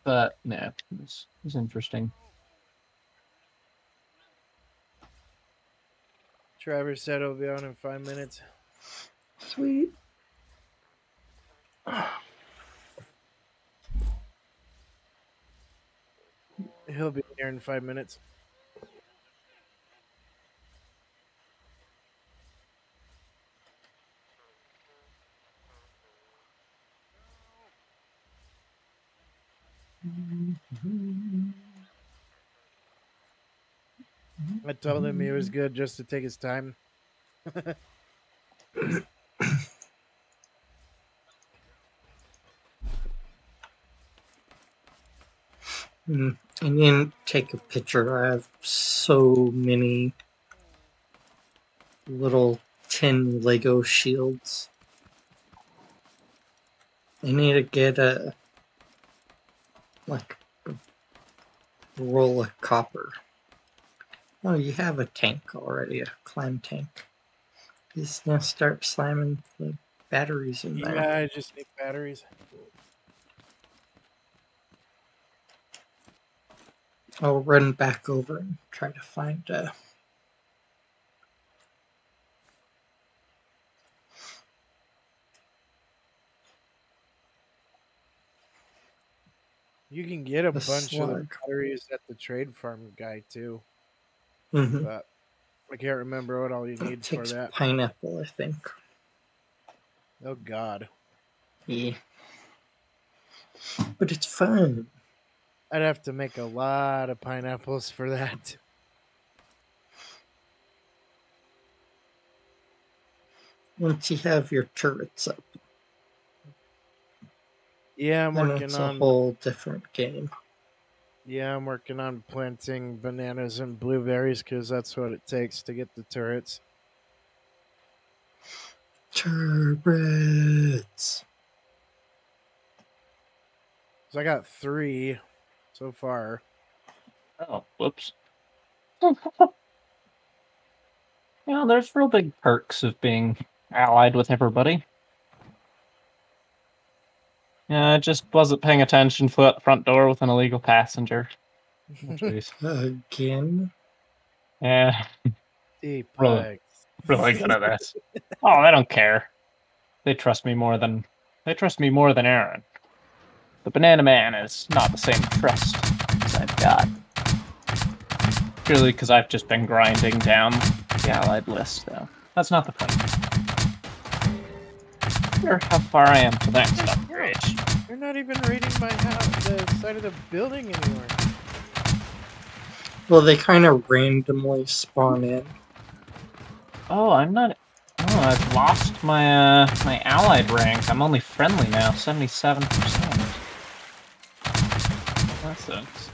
But no, it's interesting. Trevor said he'll be on in 5 minutes. Sweet. He'll be here in 5 minutes. I told him he was good just to take his time. And then take a picture. I have so many little tin Lego shields. I need to get a roll of copper. Oh, you have a tank already, a climb tank. Just gonna start slamming the batteries in there. Yeah, I just need batteries. I'll run back over and try to find You can get a The bunch of the slug. batteries at the trade farm guy too, Mhm. but I can't remember what all you It need for takes that. pineapple, I think. Oh God, Yeah. But it's fun. I'd have to make a lot of pineapples for that. Once you have your turrets up, Yeah, I'm then working it's a on. whole different game. Yeah, I'm working on planting bananas and blueberries because that's what it takes to get the turrets. Turrets. So I got 3 so far. Oh, whoops. There's real big perks of being allied with everybody. Yeah, I just wasn't paying attention, flew out the front door with an illegal passenger. Oh, jeez. Again? Yeah, Deep really good at this. Oh, they don't care. They trust me more than Aaron. The Banana Man is not the same trust as I've got. Purely because I've just been grinding down the allied list, though. That's not the point. Or how far I am to the next upgrade. You're not even raiding my house, the side of the building anymore. Well, they kind of randomly spawn in. Oh, I'm not. Oh, I've lost my my allied rank. I'm only friendly now, 77%. That sucks.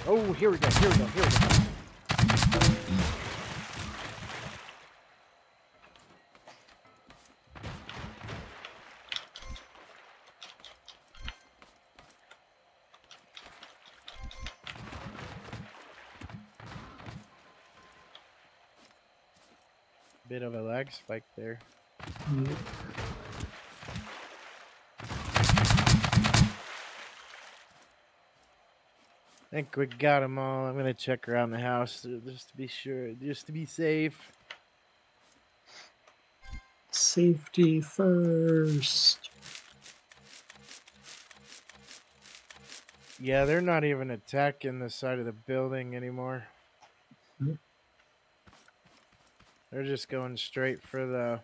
Oh, here we go. Bit of a lag spike there. I think we got them all. I'm gonna check around the house just to be sure, just to be safe. Safety first. Yeah, they're not even attacking the side of the building anymore. Hmm. They're just going straight for the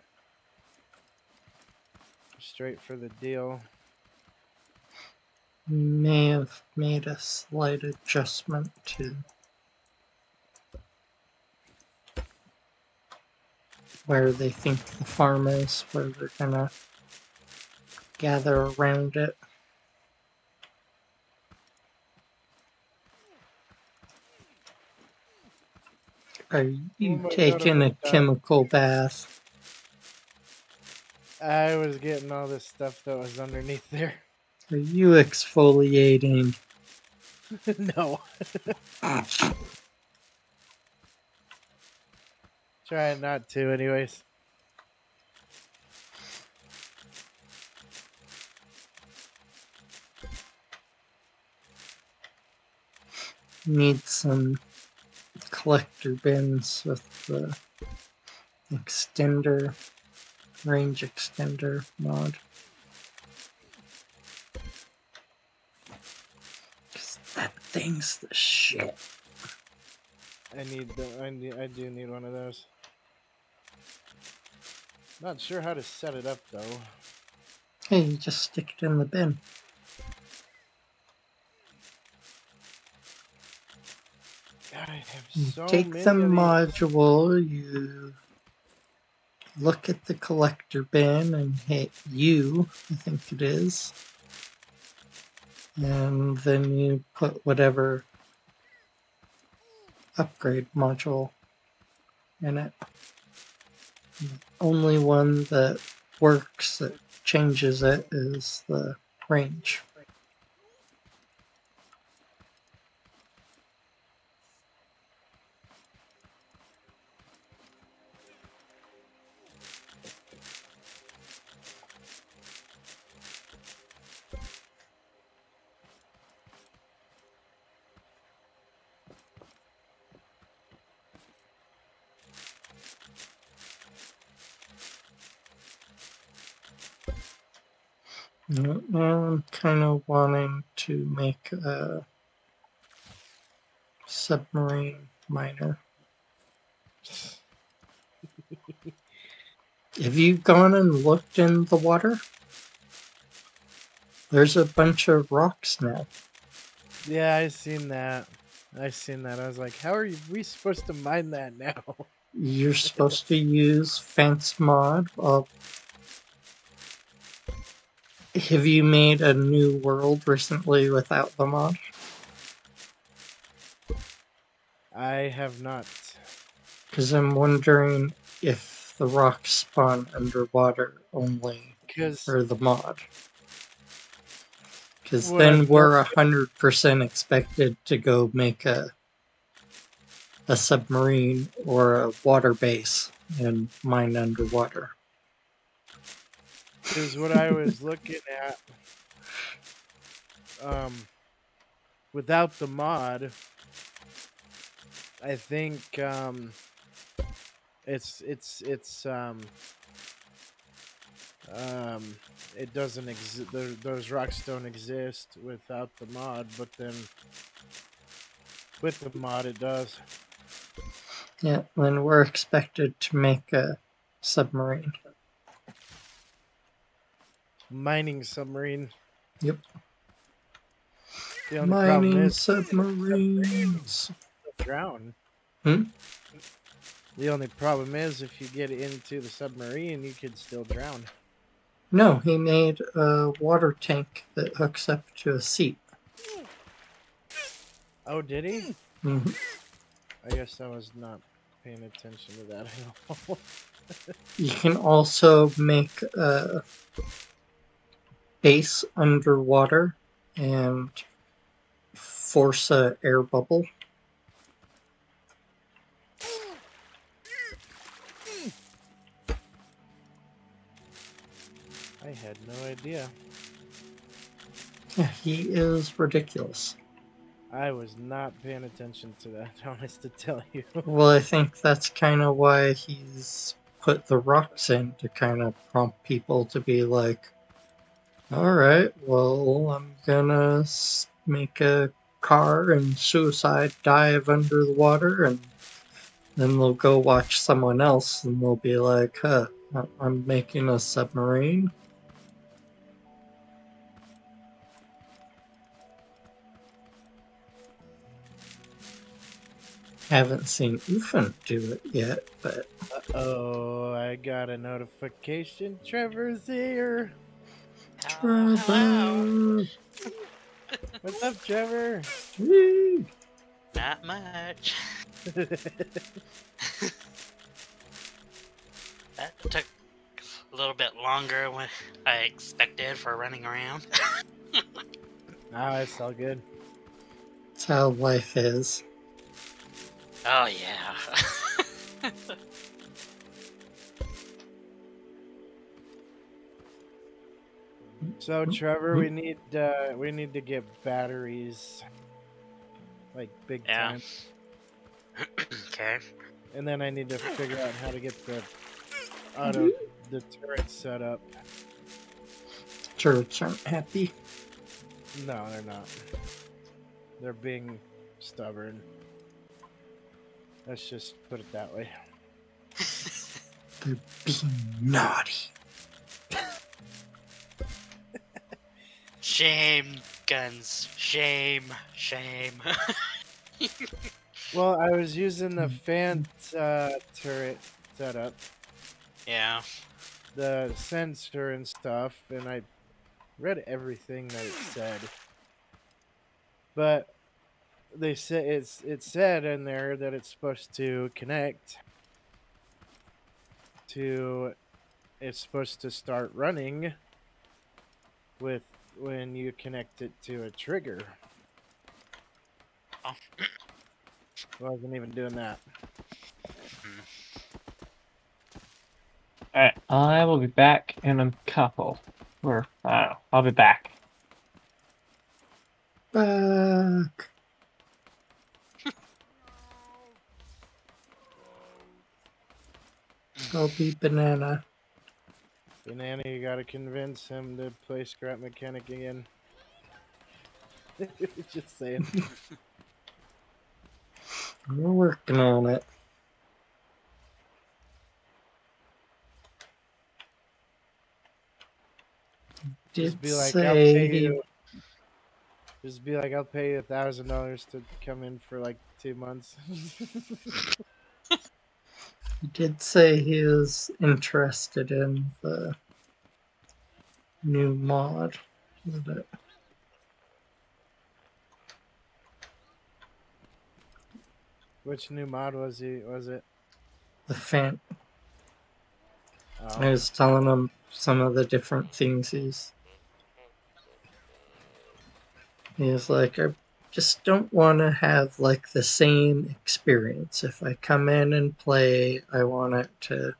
deal. May have made a slight adjustment to where they think the farm is, where they're gonna gather around it. Are Oh you my God, taking a chemical bath? I was getting all this stuff that was underneath there. Are you exfoliating? No, trying not to, anyways. Need some collector bins with the extender, range extender mod. 'Cause that thing's the shit. I do need one of those. Not sure how to set it up though. Hey, you just stick it in the bin. God, I have You so take many the of these. module, you look at the collector bin and hit U, I think it is. And then you put whatever upgrade module in it. The only one that works that changes it is the range. Now I'm kind of wanting to make a submarine miner. Have you gone and looked in the water? There's a bunch of rocks now. Yeah, I seen that. I seen that. I was like, how are we supposed to mine that now? You're supposed to use fence mod. Have you made a new world recently without the mod? I have not. Because I'm wondering if the rocks spawn underwater only Because for the mod. Because what then I've we're 100% expected to go make a submarine or a water base and mine underwater. Because what I was looking at, without the mod, I think it doesn't exist. Those rocks don't exist without the mod, but then with the mod, it does. Yeah, then we're expected to make a submarine. Mining submarine. Yep. The only problem Mining is submarines. drown. Hmm? The only problem is if you get into the submarine, you could still drown. No, he made a water tank that hooks up to a seat. Oh, did he? Mm-hmm. I guess I was not paying attention to that at all. You can also make a base underwater and force a air bubble. I had no idea. Yeah, he is ridiculous. I was not paying attention to that, honest to tell you. Well, I think that's kind of why he's put the rocks in, to kind of prompt people to be like, alright, well, I'm gonna make a car and suicide dive under the water, and then they'll go watch someone else and they'll be like, huh, I'm making a submarine. Haven't seen Ufant do it yet, but Oh, I got a notification. Trevor's here. Trevor! What's up, Trevor? Whee! Not much. That took a little bit longer than I expected for running around. Ah, it's all good. That's how life is. Oh yeah. So, Trevor, we need to get batteries, like big Yeah. time, Okay. and then I need to figure out how to get the turret set up. Turrets aren't happy. No, they're not. They're being stubborn. Let's just put it that way. They're being naughty. Shame, guns. Shame. Shame. Well, I was using the fan turret setup, Yeah. the sensor and stuff, and I read everything that it said. But they said it said in there that it's supposed to connect to. It's supposed to start running with when you connect it to a trigger. Oh. I wasn't even doing that. Alright, I will be back in a couple. Or, I don't know. I'll be back. Back. I'll be banana. Banana, you gotta convince him to play Scrap Mechanic again. Just saying. We're working on it. Just Did be like, I'll say pay he you. Just be like, I'll pay you $1,000 to come in for like 2 months. did say he was interested in the new mod. But Which new mod was it? the fan, Oh. I was telling him some of the different things he's like, I just don't want to have like the same experience. If I come in and play, I want it to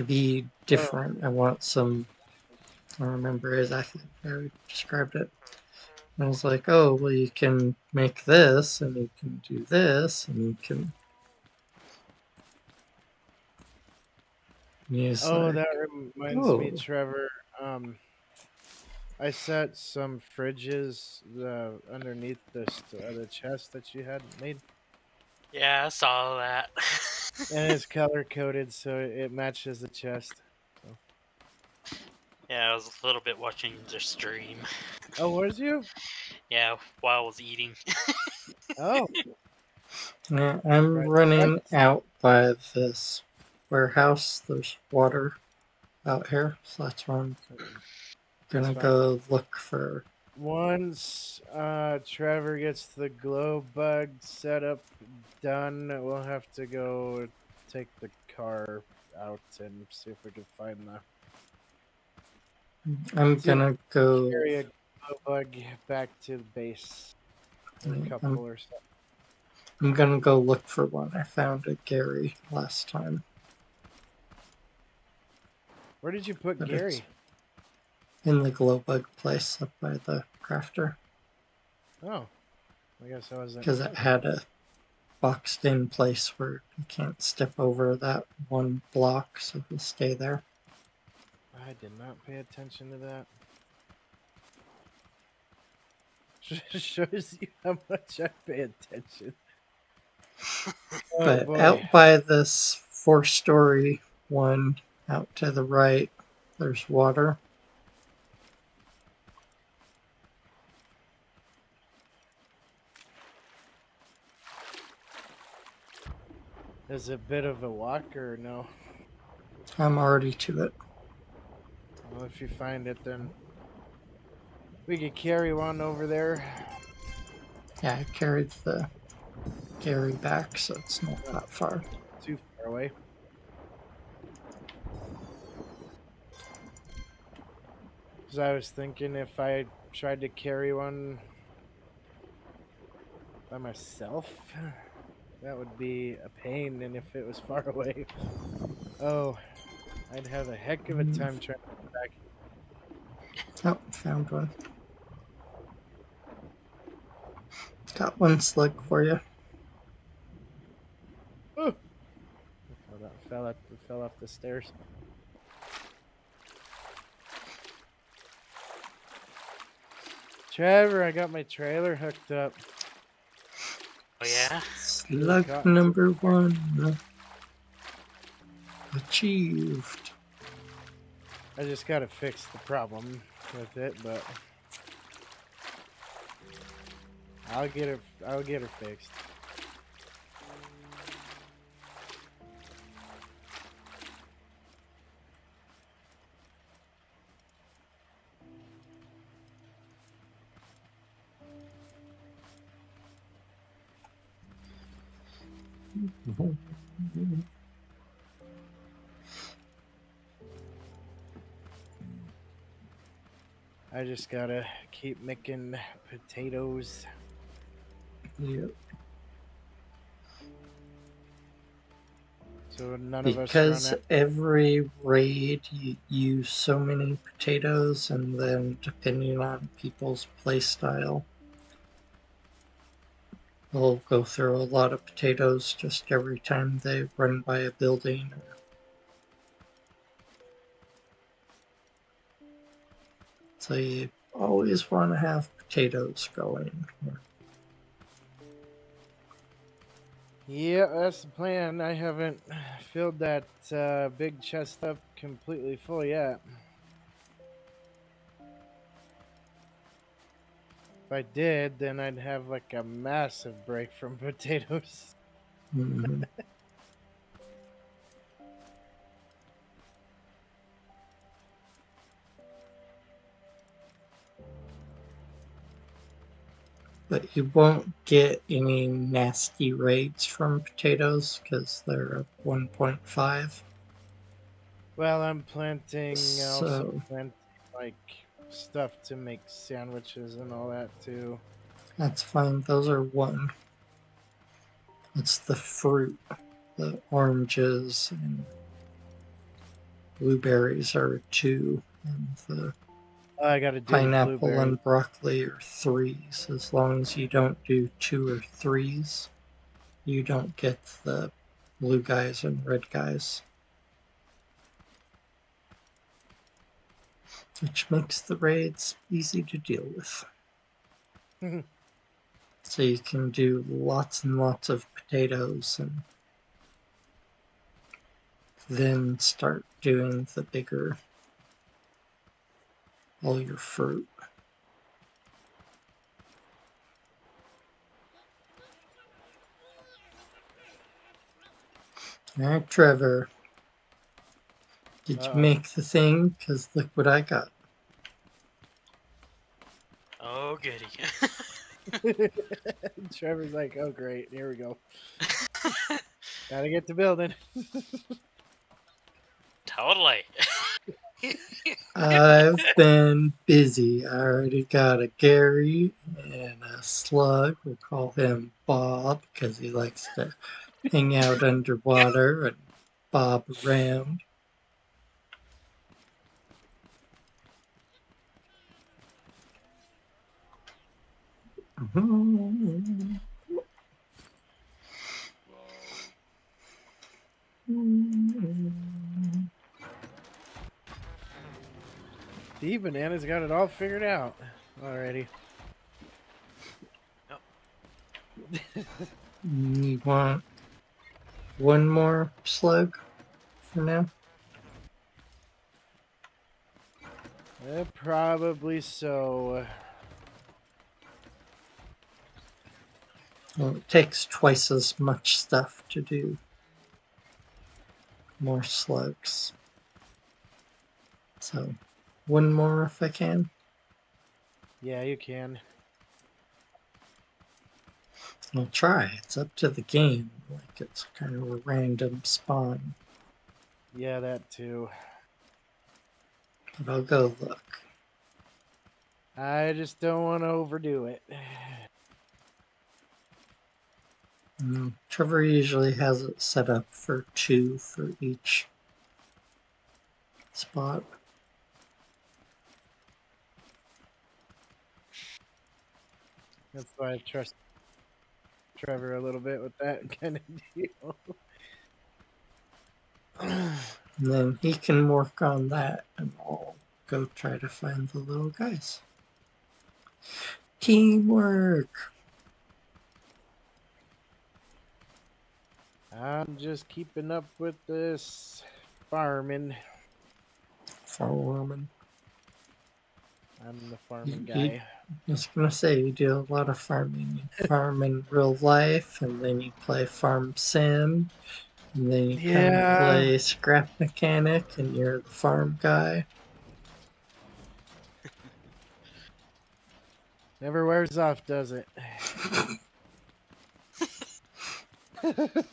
be different. I want some, I don't remember exactly how I described it. And I was like, oh, well, you can make this, and you can do this, and you can use. Oh, like, that reminds me, oh. Trevor. I set some fridges underneath the chest that you had made, Yeah, I saw that. and it's color coded so it matches the chest. Yeah, I was a little bit watching the stream. Oh, was you? Yeah, while I was eating. Oh, Yeah, I'm Right. running out by this warehouse. There's water out here, so that's where I'm gonna That's fine. go look for. once Trevor gets the glow bug setup done, we'll have to go take the car out and see if we can find the I'm See, gonna go. carry a glow bug back to the base. Or a couple or so. I'm gonna go look for one. I found at Gary last time. Where did you put But Gary? in the glow bug place up by the crafter. Oh, I guess I wasn't. Because it had a boxed in place where you can't step over that one block, so you stay there. I did not pay attention to that. Shows you how much I pay attention. Oh, But boy. out by this 4-story one out to the right, there's water. Is it a bit of a walk or no? I'm already to it. Well, if you find it, then we could carry one over there. Yeah, I carried the Gary back, so it's not that far. Too far away. Because I was thinking if I tried to carry one by myself, that would be a pain, and if it was far away, oh, I'd have a heck of a time trying to get back. Oh, found one. Got one slug for you. Oh, that fell off the stairs. Trevor, I got my trailer hooked up. Oh yeah? Slug Got number 1 achieved. I just gotta fix the problem with it, but I'll get her fixed. I just gotta keep making potatoes. Yep. So none of us Because run out. every raid you use so many potatoes, and then depending on people's playstyle, they'll go through a lot of potatoes just every time they run by a building. So you always want to have potatoes going. Yeah, that's the plan. I haven't filled that big chest up completely full yet. If I did, then I'd have like a massive break from potatoes. Mhm. But you won't get any nasty raids from potatoes because they're a 1.5. Well, I'm planting also So planting like stuff to make sandwiches and all that too. that's fine. Those are 1. It's the fruit. The oranges and blueberries are 2. And the Oh, I gotta do the pineapple blueberry. and broccoli are 3s. As long as you don't do 2 or 3s, you don't get the blue guys and red guys. Which makes the raids easy to deal with. So you can do lots and lots of potatoes and then start doing the bigger, all your fruit. Alright, Trevor. Did you make the thing? Because look what I got. Oh goody. Trevor's like, oh great, here we go. Gotta get to building. Totally. I've been busy. I already got a Gary and a slug. We'll call him Bob because he likes to hang out underwater and bob around. The Banana's got it all figured out already. You want one more slug for now? Probably so. Well, it takes twice as much stuff to do more slugs. So, one more if I can. Yeah, you can. I'll try. It's up to the game. Like, it's kind of a random spawn. Yeah, that too. But I'll go look. I just don't want to overdo it. Trevor usually has it set up for 2 for each spot. That's why I trust Trevor a little bit with that kind of deal. And then he can work on that, and I'll go try to find the little guys. Teamwork! I'm just keeping up with this farming. Farming. I'm the farming You- guy. I was gonna say, you do a lot of farming. You farm in real life, and then you play Farm Sim, and then you come Yeah. play Scrap Mechanic, and you're the farm guy. Never wears off, does it? It's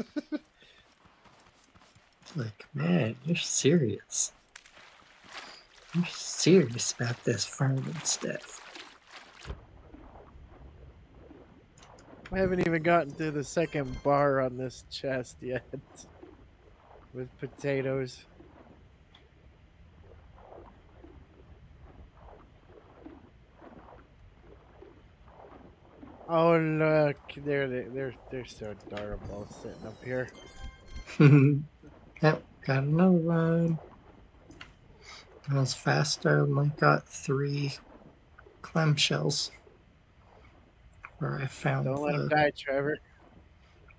like, man, you're serious. You're serious about this farming stuff. I haven't even gotten to the second bar on this chest yet. With potatoes. Oh look, they're so adorable sitting up here. Yep, got another one. That was fast. I only got 3 clamshells. Where I found Don't let him the die, Trevor.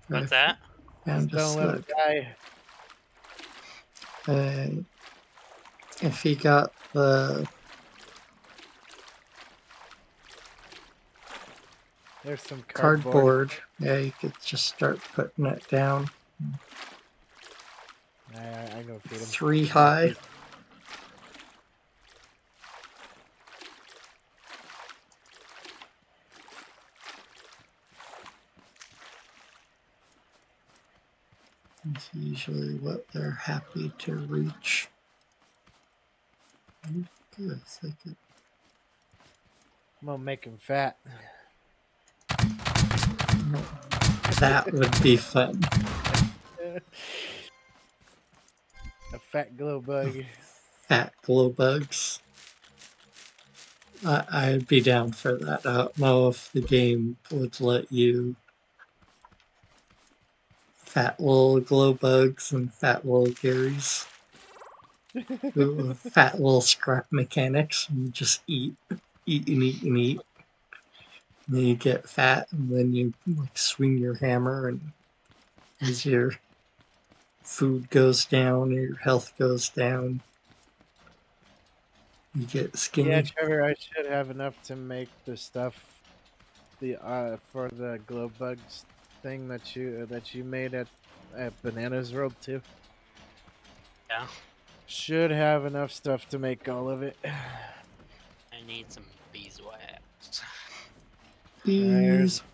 where What's I that? found a Don't let him slug. die. And if he got the There's some cardboard, yeah, you could just start putting it down. I go feed him. 3 high. It's usually what they're happy to reach. Good, it's like it. I'm gonna make him fat. That would be fun. A fat glow bug. Fat glow bugs. I'd be down for that. I don't know if the game would let you fat little glow bugs and fat little Garys. Ooh, fat little scrap mechanics and just eat and eat and eat. And then you get fat and then you like swing your hammer, and as your food goes down, your health goes down, you get skinny. Yeah, Trevor, I should have enough to make the stuff for the glow bugs thing that you made at Bananas World too. Yeah. Should have enough stuff to make all of it. I need some beeswax. Beeswax.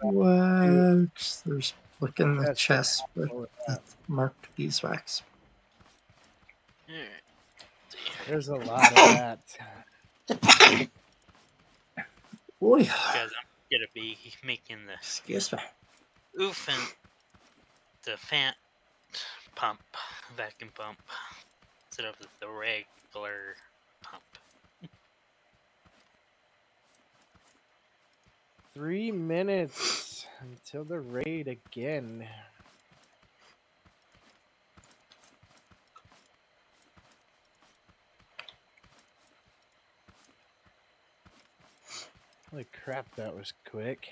There's look in the That's chest with all of that. marked beeswax. Alright. There's a lot of that. Boy, Because I'm gonna be making the excuse me. oofing the fat pump, vacuum pump, instead of the regular pump. 3 minutes until the raid again. Holy crap, that was quick.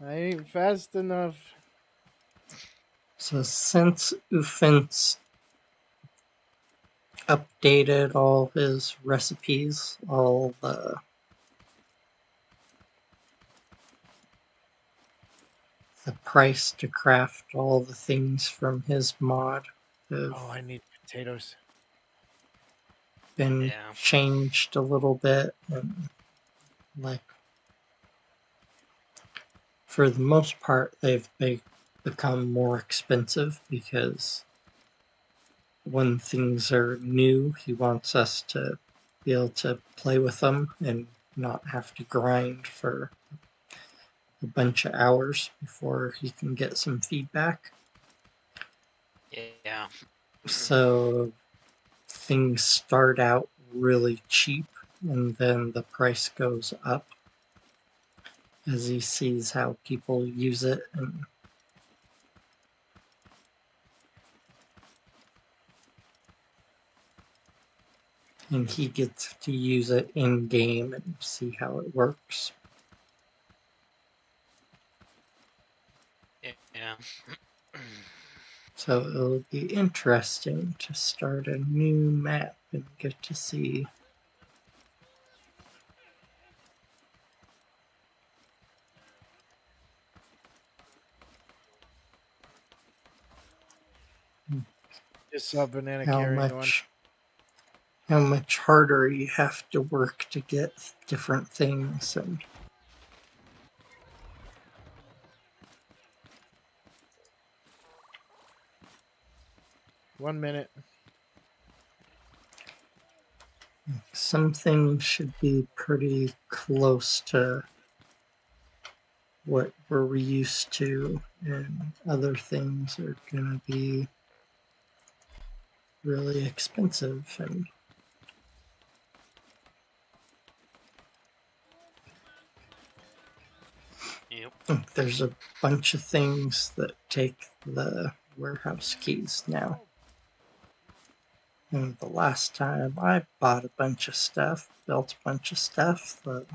I ain't fast enough. So since Ufens updated all his recipes, all the price to craft all the things from his mod have Oh, I need potatoes. been Yeah. changed a little bit, and like for the most part they've become more expensive because when things are new he wants us to be able to play with them and not have to grind for a bunch of hours before he can get some feedback. Yeah. So things start out really cheap and then the price goes up as he sees how people use it, and he gets to use it in game and see how it works. Yeah. So it'll be interesting to start a new map and get to see. Just saw banana how carrying one. much harder you have to work to get different things. And 1 minute. some things should be pretty close to what we're used to, and other things are going to be really expensive. And Yep. there's a bunch of things that take the warehouse keys now. And the last time I bought a bunch of stuff, built a bunch of stuff, the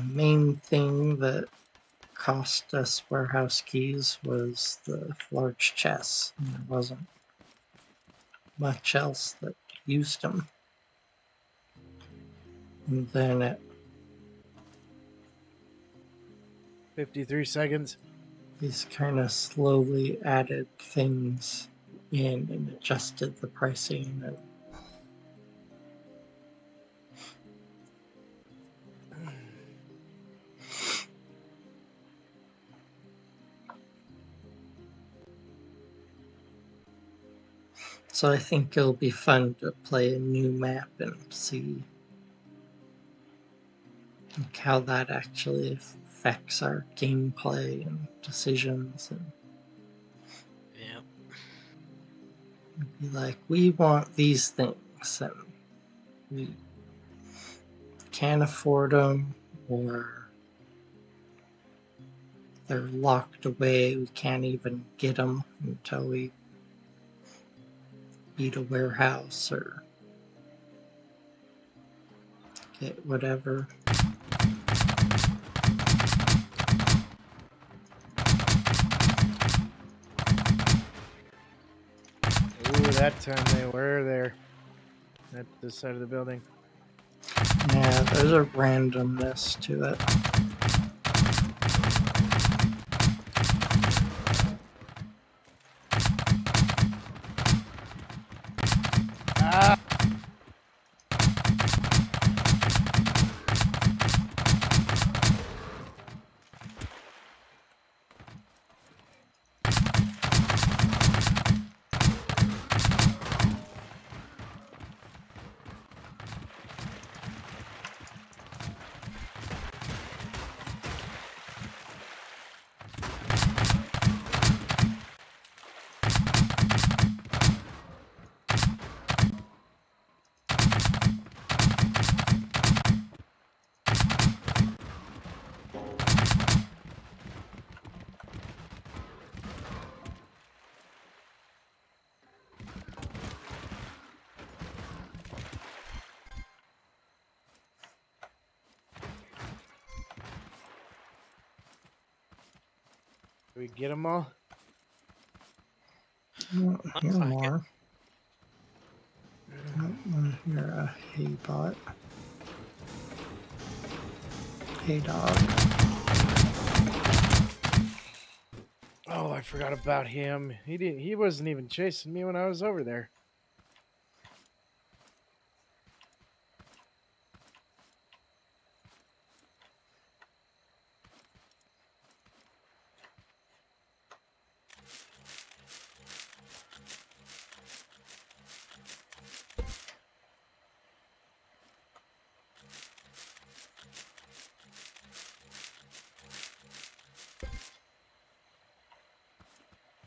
main thing that cost us warehouse keys was the large chests. And there wasn't much else that used them. And then it 53 seconds. he's kind of slowly added things in and adjusted the pricing. And so I think it'll be fun to play a new map and see like how that actually affects our gameplay and decisions, and Yep. be like, we want these things and we can't afford them, or they're locked away, we can't even get them until we beat a warehouse or get whatever. Ooh, that time they were there. At this side of the building. Yeah, there's a randomness to it. Ah! Did we get them all? Here Looks like it. more. Here a hay bot. Hey dog. Oh, I forgot about him. He wasn't even chasing me when I was over there.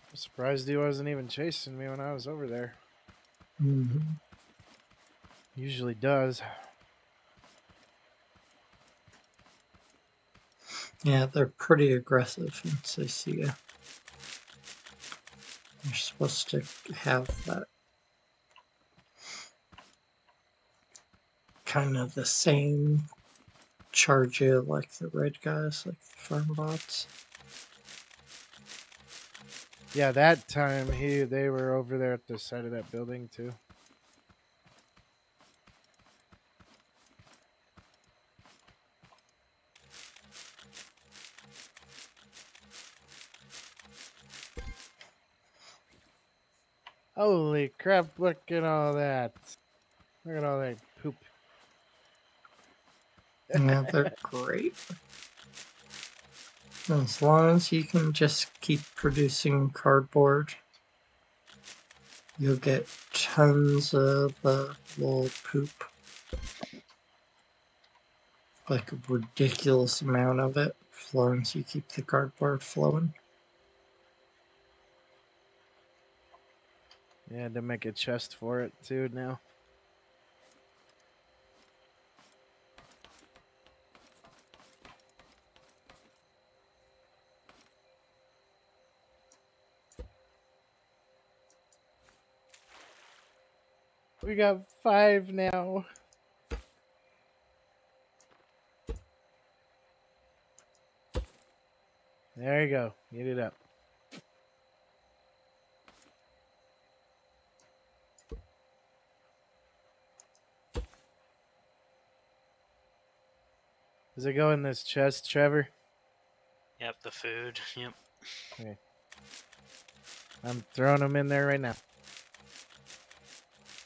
I'm surprised he wasn't even chasing me when I was over there. Mm-hmm. Usually does. Yeah, they're pretty aggressive once they see you. You're supposed to have that kind of the same charge you like the red guys, like the farm bots. Yeah, that time they were over there at the side of that building too. Holy crap, look at all that. Look at all that poop. Yeah, they're great. As long as you can just keep producing cardboard, you'll get tons of little poop. Like a ridiculous amount of it, as long as you keep the cardboard flowing. Yeah, I had to make a chest for it too now. We got 5 now. There you go. Eat it up. Does it go in this chest, Trevor? Yep, the food. Yep. Okay. I'm throwing them in there right now.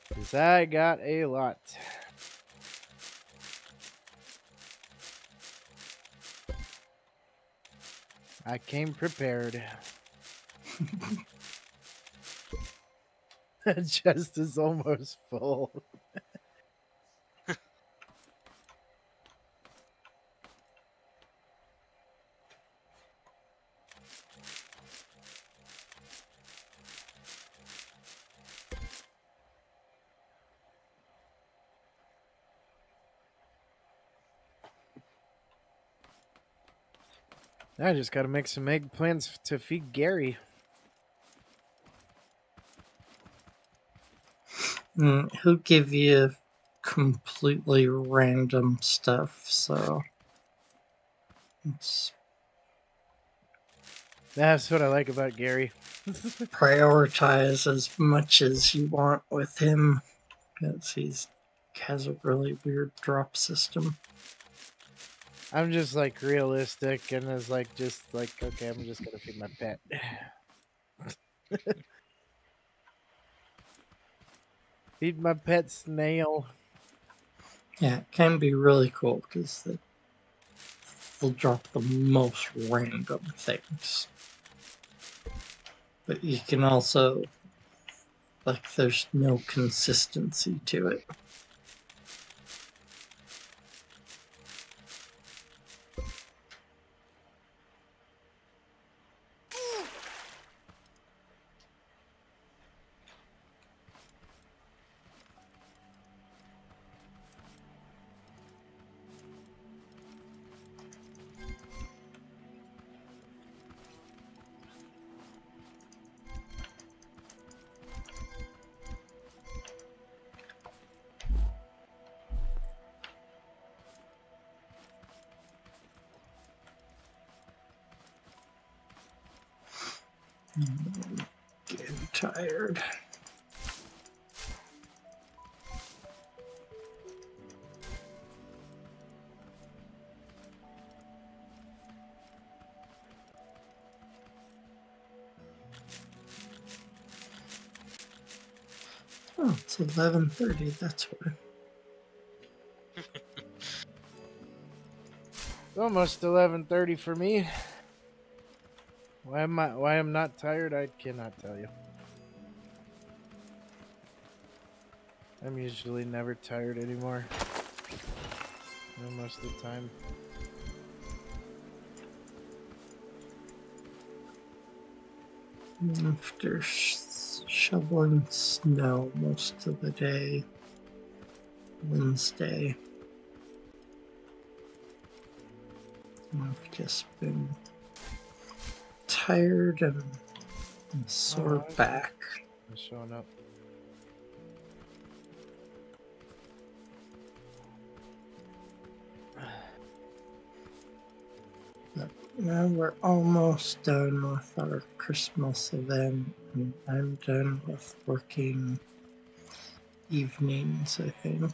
Because I got a lot. I came prepared. The chest is almost full. I just gotta make some eggplants to feed Gary. He'll give you completely random stuff, so it's That's what I like about Gary. prioritize as much as you want with him, because he has a really weird drop system. I'm just like realistic and is like just like, okay, I'm just gonna feed my pet. Feed my pet snail. Yeah, it can be really cool because they'll drop the most random things. But you can also, like, there's no consistency to it. Getting tired. Oh, it's 11:30. That's why. It's almost 11:30 for me. Why I'm not tired, I cannot tell you. I'm usually never tired anymore. Most of the time. After shoveling snow most of the day, Wednesday, I've just been tired and a sore back. I'm showing up. But now we're almost done with our Christmas event, and I'm done with working evenings, I think.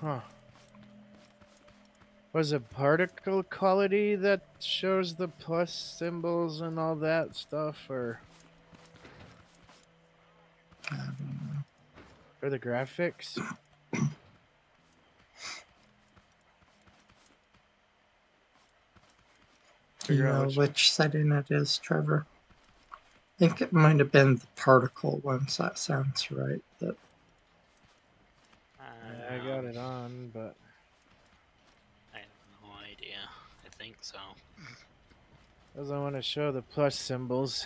Huh. Was it particle quality that shows the plus symbols and all that stuff, or I don't know. for the graphics? Do you Figure out know which- which setting it is, Trevor? I think it might have been the particle ones. That sounds right. But I got it on, but I have no idea. I think so. because I want to show the plus symbols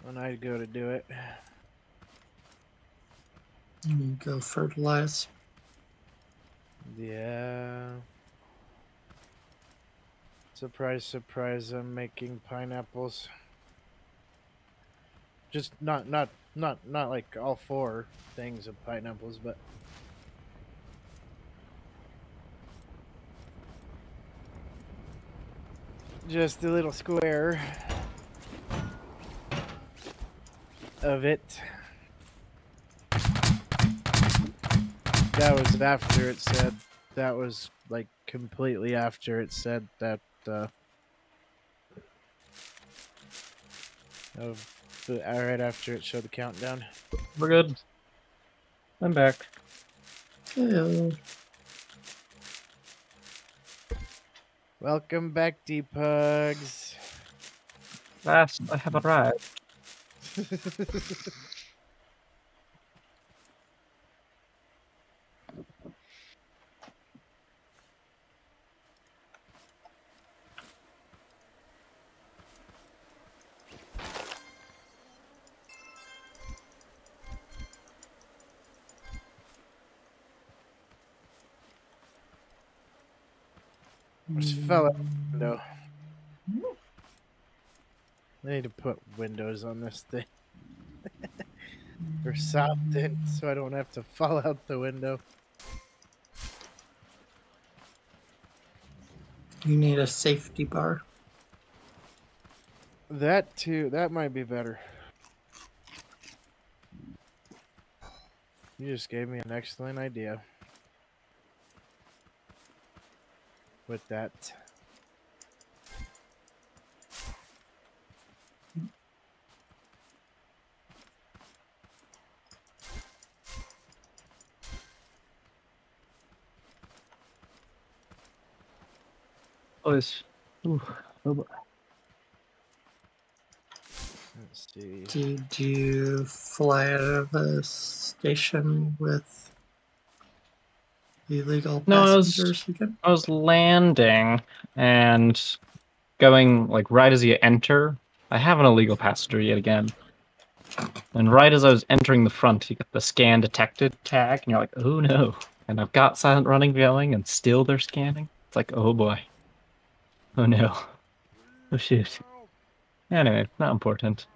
when I go to do it. you go fertilize. Yeah. Surprise, surprise! I'm making pineapples. Just not like all four things of pineapples, but just a little square of it. That was after it said. That was like completely after it said that. Right after it showed the countdown. We're good. I'm back. Hello. Welcome back, D-Pugs. Last, I have arrived. Just fell out the window. I need to put windows on this thing. Or something, so I don't have to fall out the window. You need a safety bar. That too, that might be better. You just gave me an excellent idea. With that. Oh, this. Ooh, oh boy. Let's see. Did you fly out of a station with illegal No, passengers again? I was landing and going like right as you enter. I have an illegal passenger yet again. And right as I was entering the front, you get the scan detected tag, and you're like, oh no. And I've got silent running going, and still they're scanning. It's like, oh boy. Oh no. Oh shoot. Anyway, not important.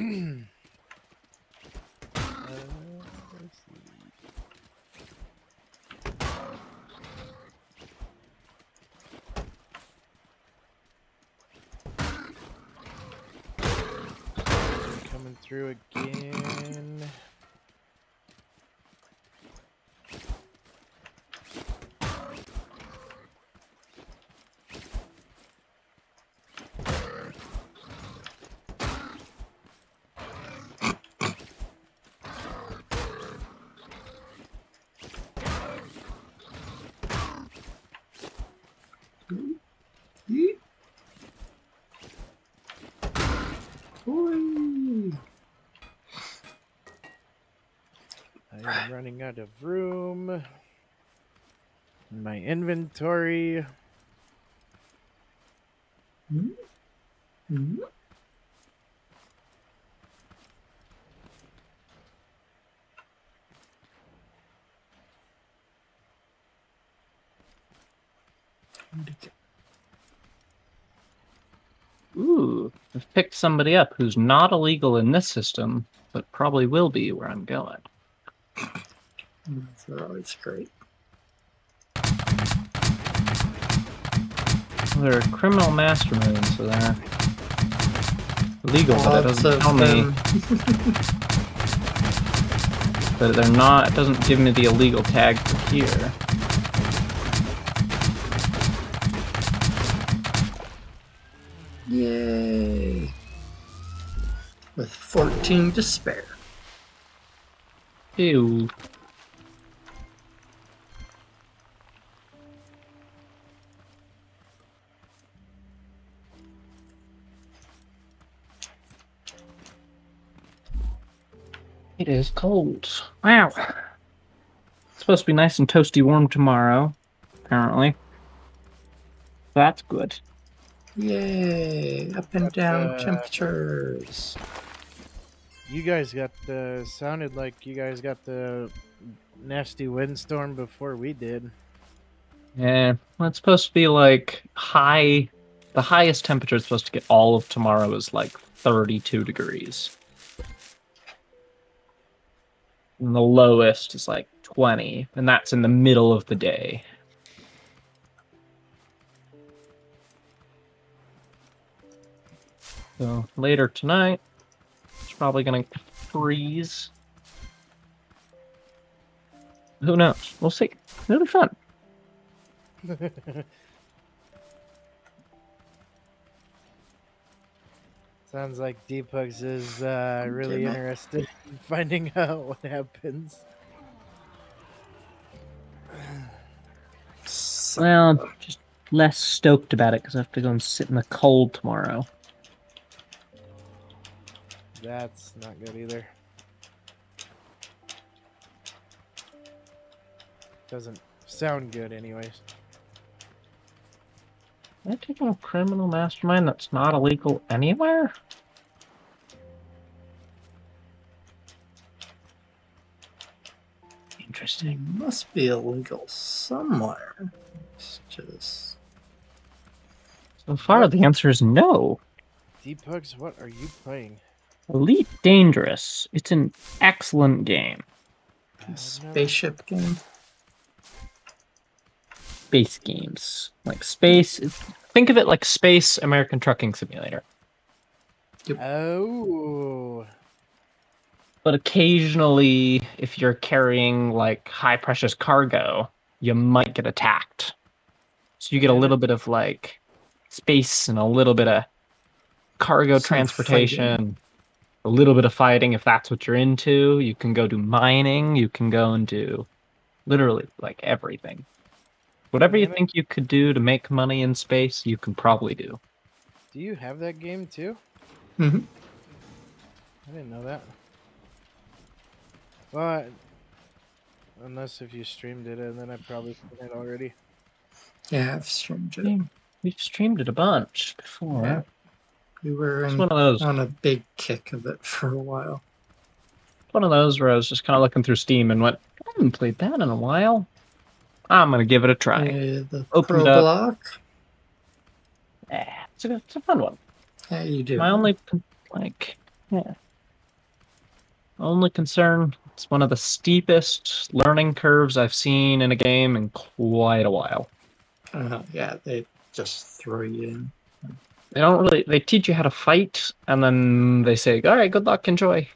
Let's see. Coming through again. Whee! I am running out of room in my inventory. Mhm. Ooh, I've picked somebody up who's not illegal in this system, but probably will be where I'm going. They're always great. They're a criminal mastermind, so they're illegal, but it Lots doesn't of tell me them. that they're not. It doesn't give me the illegal tag for here. Yay! With 14 to spare. Ew. It is cold. Wow. It's supposed to be nice and toasty warm tomorrow, apparently. That's good. Yay! Up and But, down temperatures. You guys got the sounded like you guys got the nasty windstorm before we did. Yeah, well, it's supposed to be like high. The highest temperature it's supposed to get all of tomorrow is like 32 degrees. And the lowest is like 20, and that's in the middle of the day. So later tonight, it's probably gonna freeze. Who knows? We'll see. It'll be fun. Sounds like Deepugs is really Damn it. interested in finding out what happens. Well, just less stoked about it because I have to go and sit in the cold tomorrow. That's not good either. Doesn't sound good anyways. Am I taking a criminal mastermind that's not illegal anywhere? Interesting. Must be illegal somewhere. It's just. So far, the answer is no. Deepugs, what are you playing? Elite Dangerous. It's an excellent game. Spaceship game. Space games. Like space. Think of it like Space American Trucking Simulator. Oh. But occasionally, if you're carrying like high precious cargo, you might get attacked. So you get a little bit of like space and a little bit of cargo Some transportation, fighting. a little bit of fighting if that's what you're into. You can go do mining, you can go and do literally like everything. Whatever you think you could do to make money in space, you can probably do. Do you have that game too? Mm-hmm. I didn't know that. Well, unless if you streamed it, and then I probably seen it already. Yeah, I've streamed it. Yeah, we've streamed it a bunch before. Yeah. We were It's in, one of those. on a big kick of it for a while. One of those where I was just kind of looking through Steam and went, I haven't played that in a while. I'm gonna give it a try. The Opened Pro up. Block. It's a fun one. How you do? My only, like, yeah. Only concern, it's one of the steepest learning curves I've seen in a game in quite a while. Yeah, they just throw you in. They don't really, they teach you how to fight, and then they say, all right, good luck, enjoy.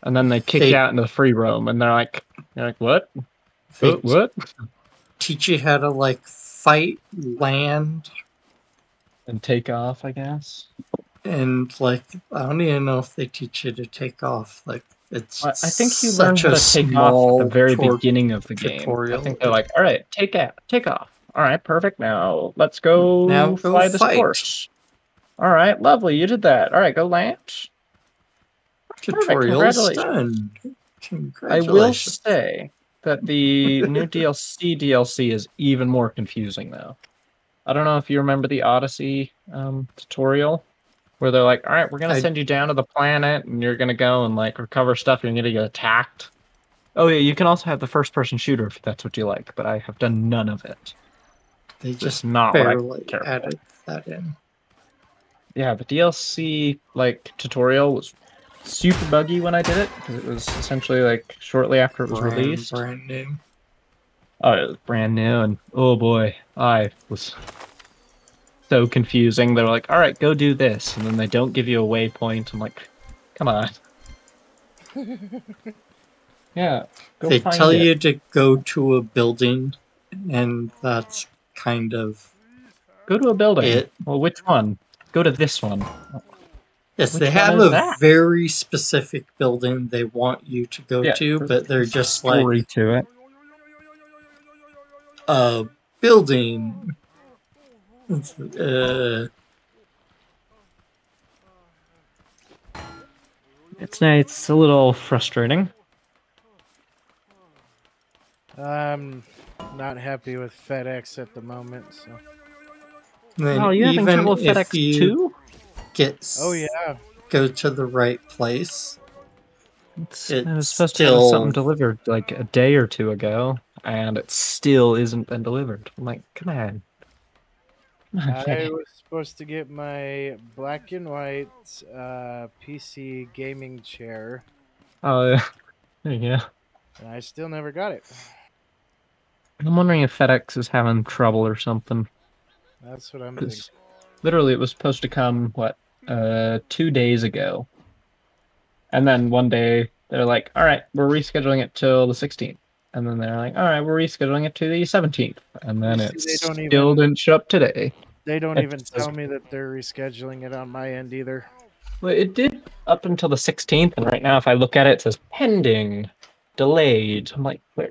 And then they kick you out into the free roam, and they're like, what? They What? teach you how to like fight, land, And take off, I guess. and like I don't even know if they teach you to take off. Like it's I think you learn such how a to take off at the small very beginning of the game. tutorial. I think they're like, all right, take off. All right, perfect. Now let's go, Now go fly this fight. horse. All right, lovely. You did that. All right, go land. Tutorial's Congratulations. done. I will say that the new DLC is even more confusing, though. I don't know if you remember the Odyssey tutorial, where they're like, all right, we're going to send you down to the planet, and you're going to go and like recover stuff, and you're going to get attacked. Oh, yeah, you can also have the first-person shooter if that's what you like, but I have done none of it. They just not barely added that in. Yeah, the DLC like tutorial was super buggy when I did it, because it was essentially like shortly after it was released. Brand new. Oh, it was brand new, and oh boy, I was so confusing. They're like, all right, go do this, and then they don't give you a waypoint. I'm like, come on. Yeah, go They find tell it. you to go to a building, and that's kind of Go to a building. Well, which one? Go to this one. Yes, Which they one have is a that? very specific building they want you to go to, but they're just story like to it. a building. It's a little frustrating. I'm not happy with FedEx at the moment, so. Oh, you having trouble with FedEx too? Oh yeah. Go to the right place. I was supposed to have something delivered like a day or two ago, and it still isn't been delivered. I'm like, come on. I was supposed to get my black and white PC gaming chair. Oh, yeah. There you go. And I still never got it. I'm wondering if FedEx is having trouble or something. That's what I'm thinking. Literally, it was supposed to come, 2 days ago. And then one day, they're like, all right, we're rescheduling it till the 16th. And then they're like, all right, we're rescheduling it to the 17th. And then it still didn't show up today. They don't even tell me that they're rescheduling it on my end either. Well, it did up until the 16th, and right now, if I look at it, it says pending, delayed. I'm like, where?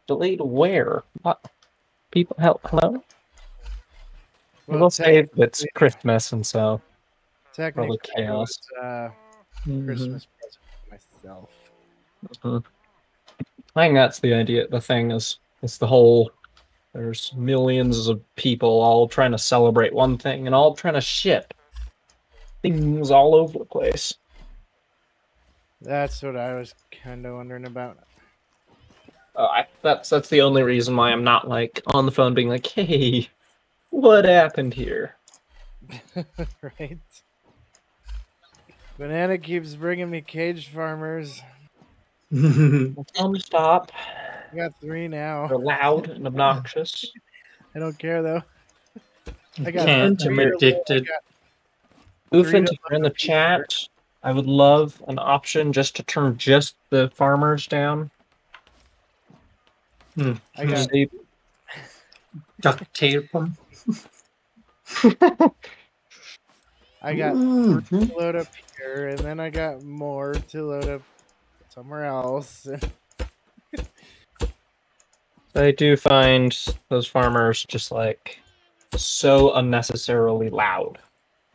Delayed where? What? People, hello? Well, we'll say it's Christmas, and so technically probably chaos. Christmas present for myself. I think that's the idea. The thing is, it's the whole. There's millions of people all trying to celebrate one thing and all trying to ship things all over the place. That's what I was kind of wondering about. That's the only reason why I'm not like on the phone being like, "Hey, what happened here?" Right. Banana keeps bringing me caged farmers. Tell them to stop. I got 3 now. They're loud and obnoxious. I don't care though. I got addicted. Oofant, if you're in the chat, I would love an option just to turn just the farmers down. I got duct tape them. I got 3 to load up here, and then I got more to load up somewhere else. I do find those farmers just like so unnecessarily loud.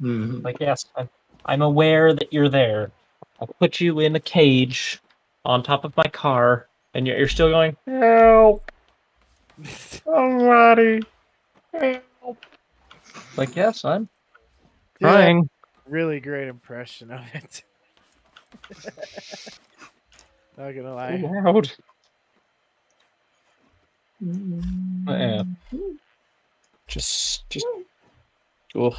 Like, yes, I'm aware that you're there. I'll put you in a cage on top of my car, and you're still going, help! Somebody! Help! Like, yes, I'm trying. Yeah, really great impression of it. Not gonna lie. Loud. Yeah. Just, ugh.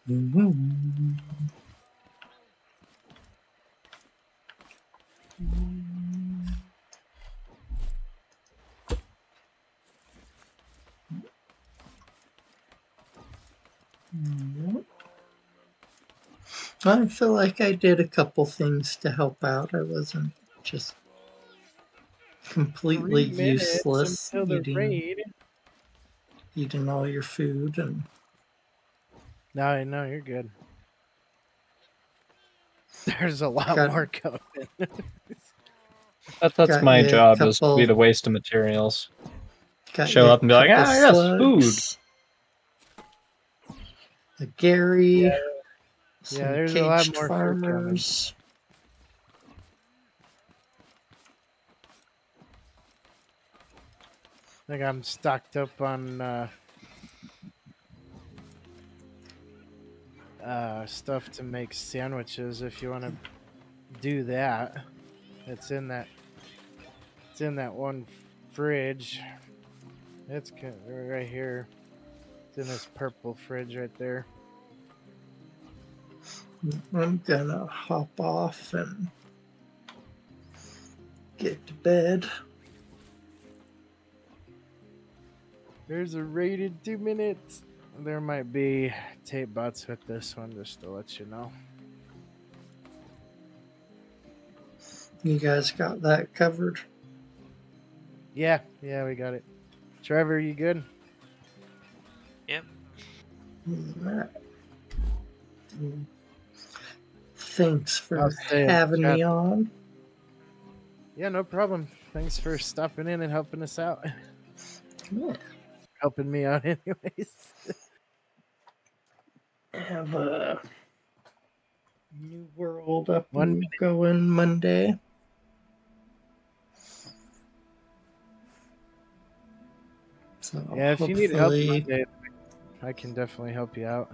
Mhm. I feel like I did a couple things to help out. I wasn't just completely 3 minutes useless until the eating raid. all your food and No, you're good. There's a lot Got- more coming. That's got my you a job, is to be couple- the waste of materials. got Show you a up and be like, couple ah, yes, food. slugs, a Gary, Yeah, some there's a lot caged more food coming. farmers. I think I'm stocked up on stuff to make sandwiches. If you want to do that, it's in that. It's in that one fridge. It's right here. It's in this purple fridge right there. I'm gonna hop off and get to bed. There's a rated 2 minutes. There might be tape bots with this one, just to let you know. You guys got that covered? Yeah, we got it. Trevor, you good? Yep. Alright. Thanks for I'll stay in having chat. me on. Yeah, no problem. Thanks for stopping in and helping us out. Yeah. Helping me out, anyways. Have a new world up One and going Monday. So Yeah, if you need help hopefully, Monday, I can definitely help you out.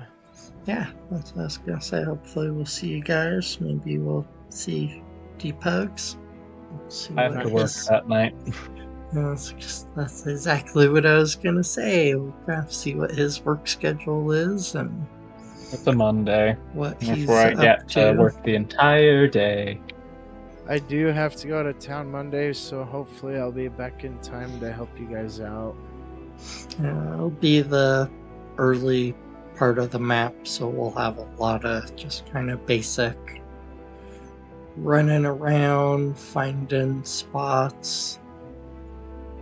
yeah, that's what I was gonna say. Hopefully, we'll see you guys. Maybe we'll see Deepugs. See I have what to work his- that night. No, that's exactly what I was gonna say. We'll have to see what his work schedule is and It's a Monday. what he's Before I up get to to. work the entire day. I do have to go to town Monday, so hopefully I'll be back in time to help you guys out. It'll be the early part of the map, so we'll have a lot of just kind of basic running around, finding spots,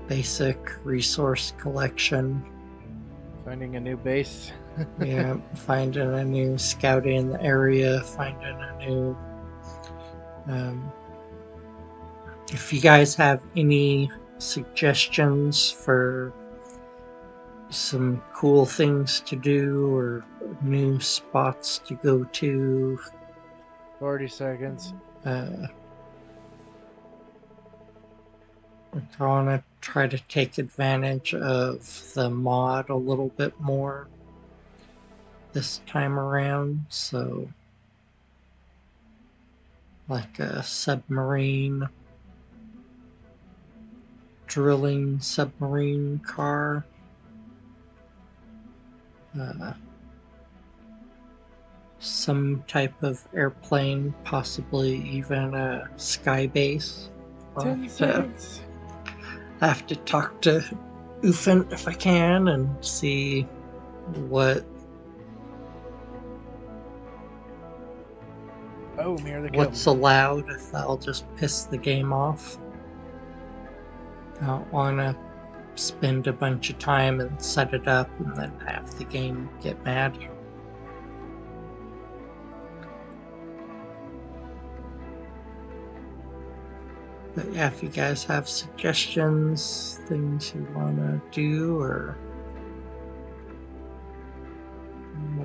basic resource collection. Finding a new base. Yeah, finding a new scouting the area, finding a new. If you guys have any suggestions for some cool things to do or new spots to go to, 40 seconds. I want to try to take advantage of the mod a little bit more this time around. So, like a submarine, drilling submarine car. Some type of airplane, possibly even a sky base. 10 seconds. I have to talk to Ufin if I can and see Oh, here they come. what's allowed, if that'll just piss the game off. I don't want to spend a bunch of time and set it up and then have the game get mad. But yeah, if you guys have suggestions, things you want to do, or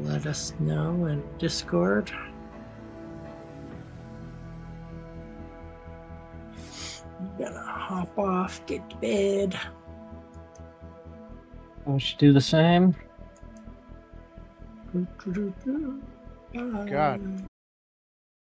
let us know in Discord. I'm gonna hop off, get to bed. I should do the same. God.